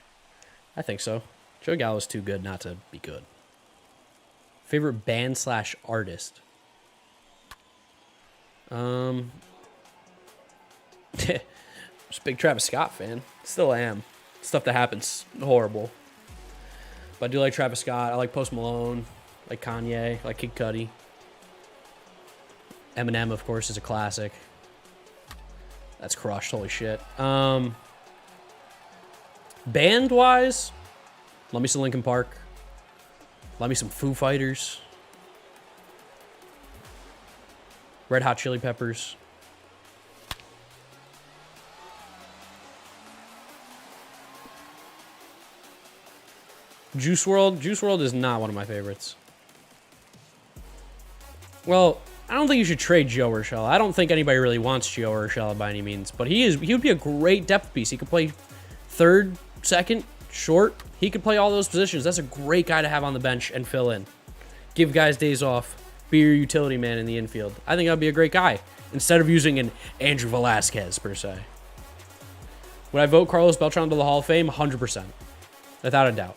I think so. Joey Gallo is too good not to be good. Favorite band / artist? Just a big Travis Scott fan. Still am. Stuff that happens horrible. But I do like Travis Scott. I like Post Malone. I like Kanye. I like Kid Cudi. Eminem, of course, is a classic. That's crushed. Holy shit. Band-wise, love me some Linkin Park. Love me some Foo Fighters. Red Hot Chili Peppers. Juice WRLD. Juice WRLD is not one of my favorites. Well, I don't think you should trade Gio Urshela. I don't think anybody really wants Gio Urshela by any means, but he would be a great depth piece. He could play third, second, short. He could play all those positions. That's a great guy to have on the bench and fill in. Give guys days off. Be your utility man in the infield. I think that'd be a great guy instead of using an Andrew Velasquez per se. Would I vote Carlos Beltran to the Hall of Fame? 100%. Without a doubt.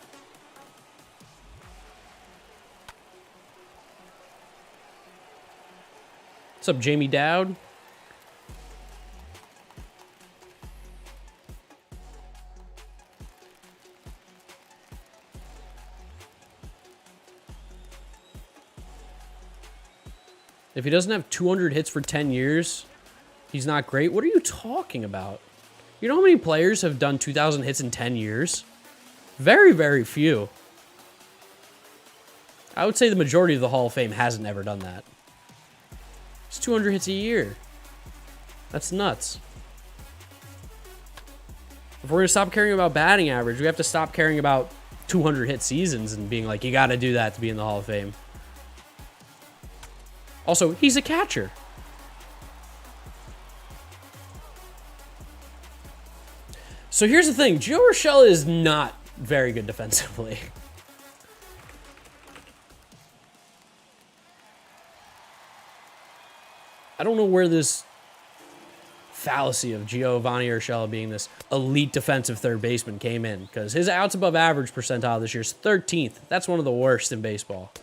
What's up, Jamie Dowd? If he doesn't have 200 hits for 10 years, he's not great. What are you talking about? You know how many players have done 2,000 hits in 10 years? Very, very few. I would say the majority of the Hall of Fame hasn't ever done that. It's 200 hits a year. That's nuts. If we're going to stop caring about batting average, we have to stop caring about 200 hit seasons and being like, you got to do that to be in the Hall of Fame. Also, he's a catcher. So here's the thing. Gio Urshela is not very good defensively. I don't know where this fallacy of Giovanni Urshela being this elite defensive third baseman came in, because his outs above average percentile this year is 13th. That's one of the worst in baseball.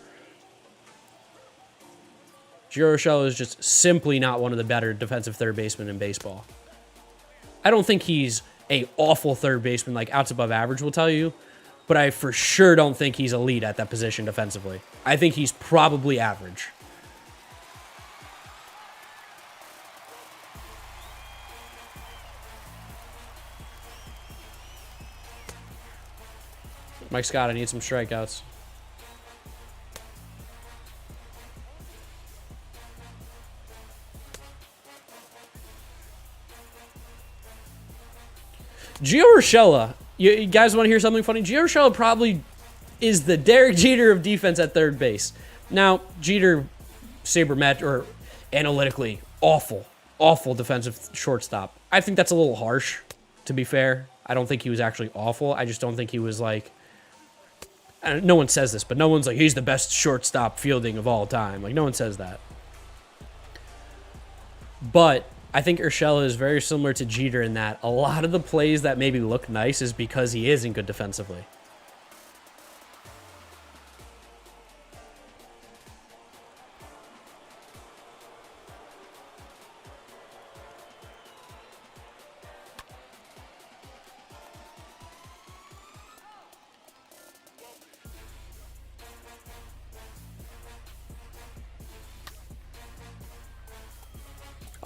Gio Urshela is just simply not one of the better defensive third basemen in baseball. I don't think he's a awful third baseman like outs above average will tell you, but I for sure don't think he's elite at that position defensively. I think he's probably average. Mike Scott, I need some strikeouts. Gio Urshela, you guys want to hear something funny? Gio Urshela probably is the Derek Jeter of defense at third base. Now, Jeter, sabermet, or analytically, awful defensive shortstop. I think that's a little harsh, to be fair. I don't think he was actually awful. I just don't think he was like... No one says this, but no one's like, he's the best shortstop fielding of all time. Like, no one says that. But I think Urshela is very similar to Jeter in that a lot of the plays that maybe look nice is because he isn't good defensively.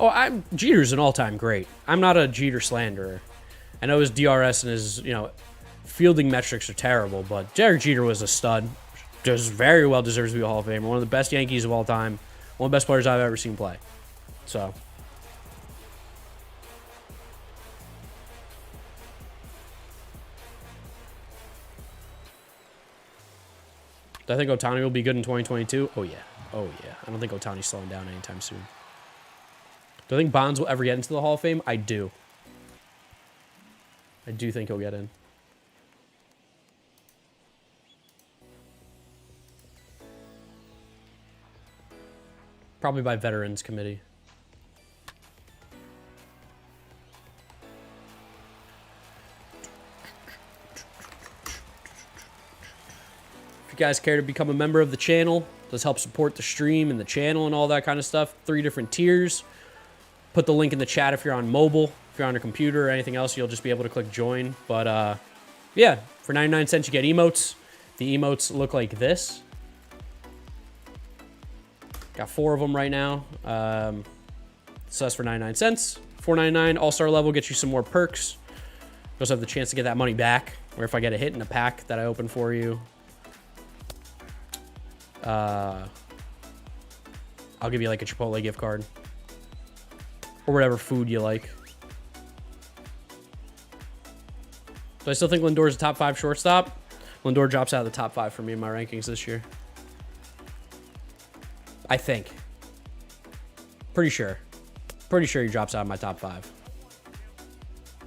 Oh, Jeter's an all-time great. I'm not a Jeter slanderer. I know his DRS and his, fielding metrics are terrible, but Derek Jeter was a stud. Just very well deserves to be a Hall of Famer. One of the best Yankees of all time. One of the best players I've ever seen play. So. Do I think Ohtani will be good in 2022? Oh, yeah. Oh, yeah. I don't think Ohtani's slowing down anytime soon. Do I think Bonds will ever get into the Hall of Fame? I do. I do think he'll get in. Probably by Veterans Committee. If you guys care to become a member of the channel, let's help support the stream and the channel and all that kind of stuff. 3 different tiers. Put the link in the chat if you're on mobile. If you're on a computer or anything else, you'll just be able to click join. But yeah, for 99 cents you get emotes. The emotes look like this. Got 4 of them right now. So that's for 99 cents. $4.99 all-star level gets you some more perks. You also have the chance to get that money back. Or if I get a hit in a pack that I open for you, I'll give you like a Chipotle gift card. Or whatever food you like. Do I still think Lindor's a top 5 shortstop? Lindor drops out of the top 5 for me in my rankings this year. I think. Pretty sure. Pretty sure he drops out of my top 5.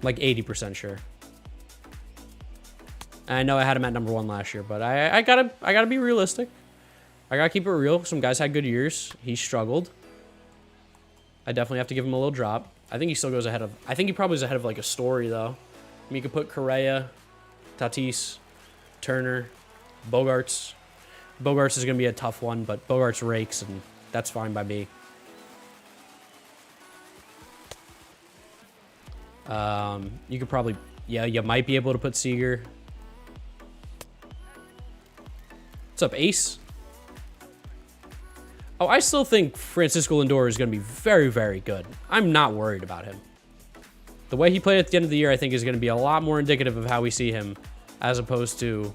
Like 80% sure. And I know I had him at number 1 last year, but I gotta be realistic. I gotta keep it real. Some guys had good years. He struggled. I definitely have to give him a little drop. I think he still goes ahead of... I think he probably is ahead of like a Story though. I mean, you could put Correa, Tatis, Turner, Bogarts. Bogarts is going to be a tough one, but Bogarts rakes, and that's fine by me. You could probably... Yeah, you might be able to put Seager. What's up, Ace? Oh, I still think Francisco Lindor is going to be very, very good. I'm not worried about him. The way he played at the end of the year, I think, is going to be a lot more indicative of how we see him as opposed to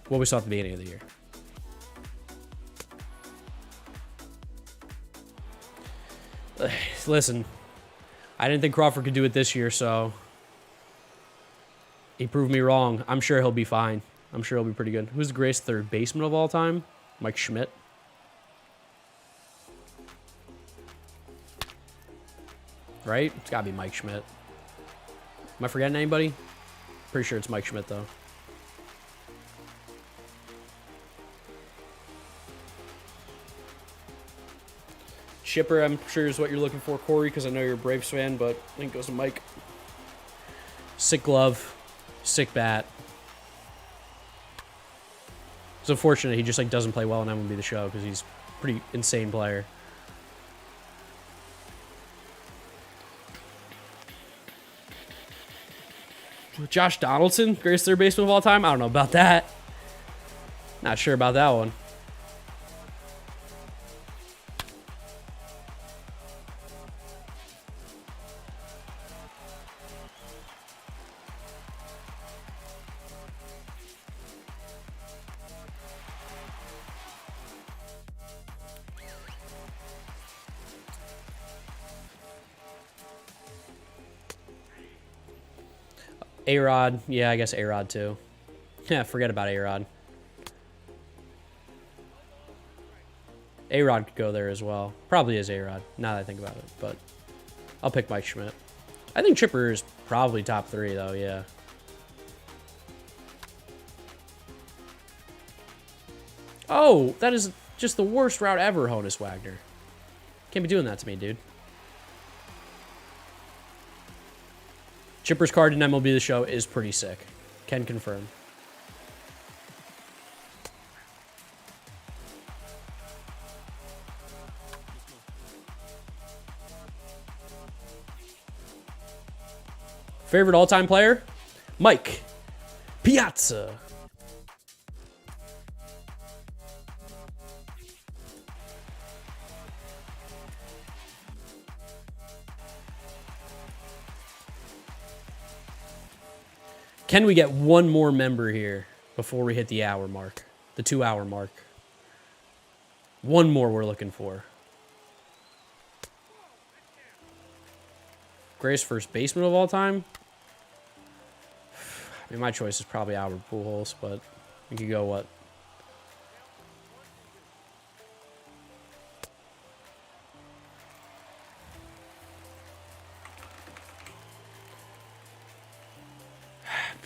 what we saw at the beginning of the year. Listen, I didn't think Crawford could do it this year, so he proved me wrong. I'm sure he'll be fine. I'm sure he'll be pretty good. Who's the greatest third baseman of all time? Mike Schmidt. Right? It's gotta be Mike Schmidt. Am I forgetting anybody? Pretty sure it's Mike Schmidt, though. Chipper, I'm sure, is what you're looking for, Corey, because I know you're a Braves fan, but I think it goes to Mike. Sick glove. Sick bat. It's unfortunate he just like doesn't play well in MLB The Show because he's a pretty insane player. Josh Donaldson, greatest third baseman of all time? I don't know about that. Not sure about that one. A-Rod. Yeah, I guess A-Rod too. Yeah, forget about A-Rod. A-Rod could go there as well. Probably is A-Rod, now that I think about it. But I'll pick Mike Schmidt. I think Chipper is probably top 3, though, yeah. Oh, that is just the worst route ever, Honus Wagner. Can't be doing that to me, dude. Chipper's card in MLB The Show is pretty sick. Can confirm. Favorite all-time player? Mike Piazza. Can we get one more member here before we hit the hour mark? The 2-hour mark. One more we're looking for. Greatest first baseman of all time? I mean, my choice is probably Albert Pujols, but we could go what?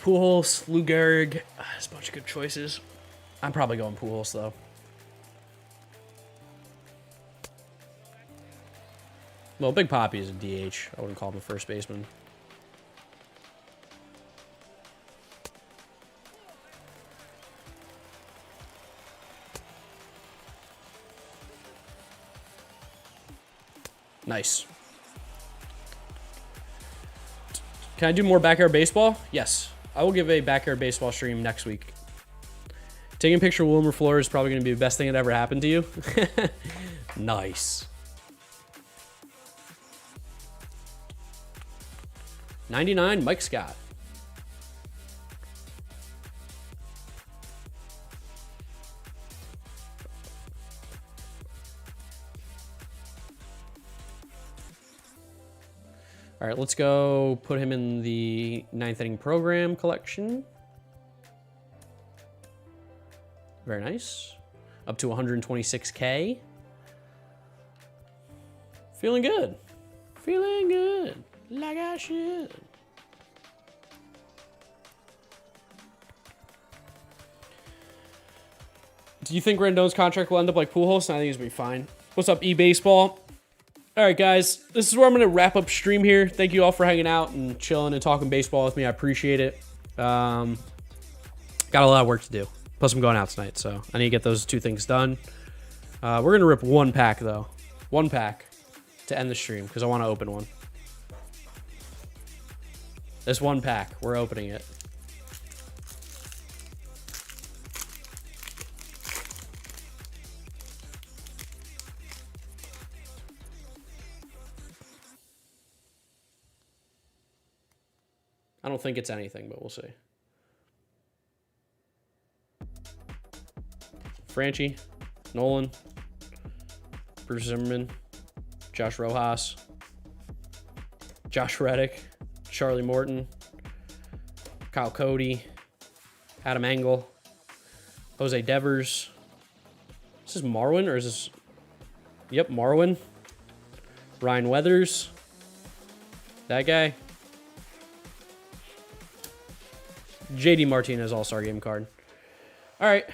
Pujols, Lou Gehrig. There's a bunch of good choices. I'm probably going Pujols, though. Well, Big Papi is a DH. I wouldn't call him a first baseman. Nice. Can I do more backyard baseball? Yes. I will give a backyard baseball stream next week. Taking a picture of Wilmer Flores is probably going to be the best thing that ever happened to you. Nice. 99, Mike Scott. All right, let's go put him in the 9th inning program collection. Very nice. Up to 126K. Feeling good. Feeling good. Like I should. Do you think Rendon's contract will end up like Pujols? I think he's going to be fine. What's up, eBaseball? All right, guys. This is where I'm going to wrap up stream here. Thank you all for hanging out and chilling and talking baseball with me. I appreciate it. Got a lot of work to do. Plus, I'm going out tonight, so I need to get those 2 things done. We're going to rip 1 pack, though. 1 pack to end the stream because I want to open one. This 1 pack, we're opening it. I don't think it's anything, but we'll see. Franchi, Nolan, Bruce Zimmerman, Josh Rojas, Josh Reddick, Charlie Morton, Kyle Cody, Adam Engel, Jose Devers. Is this Marwin or is this... Yep, Marwin. Ryan Weathers. That guy. JD Martinez All-Star Game card. All right.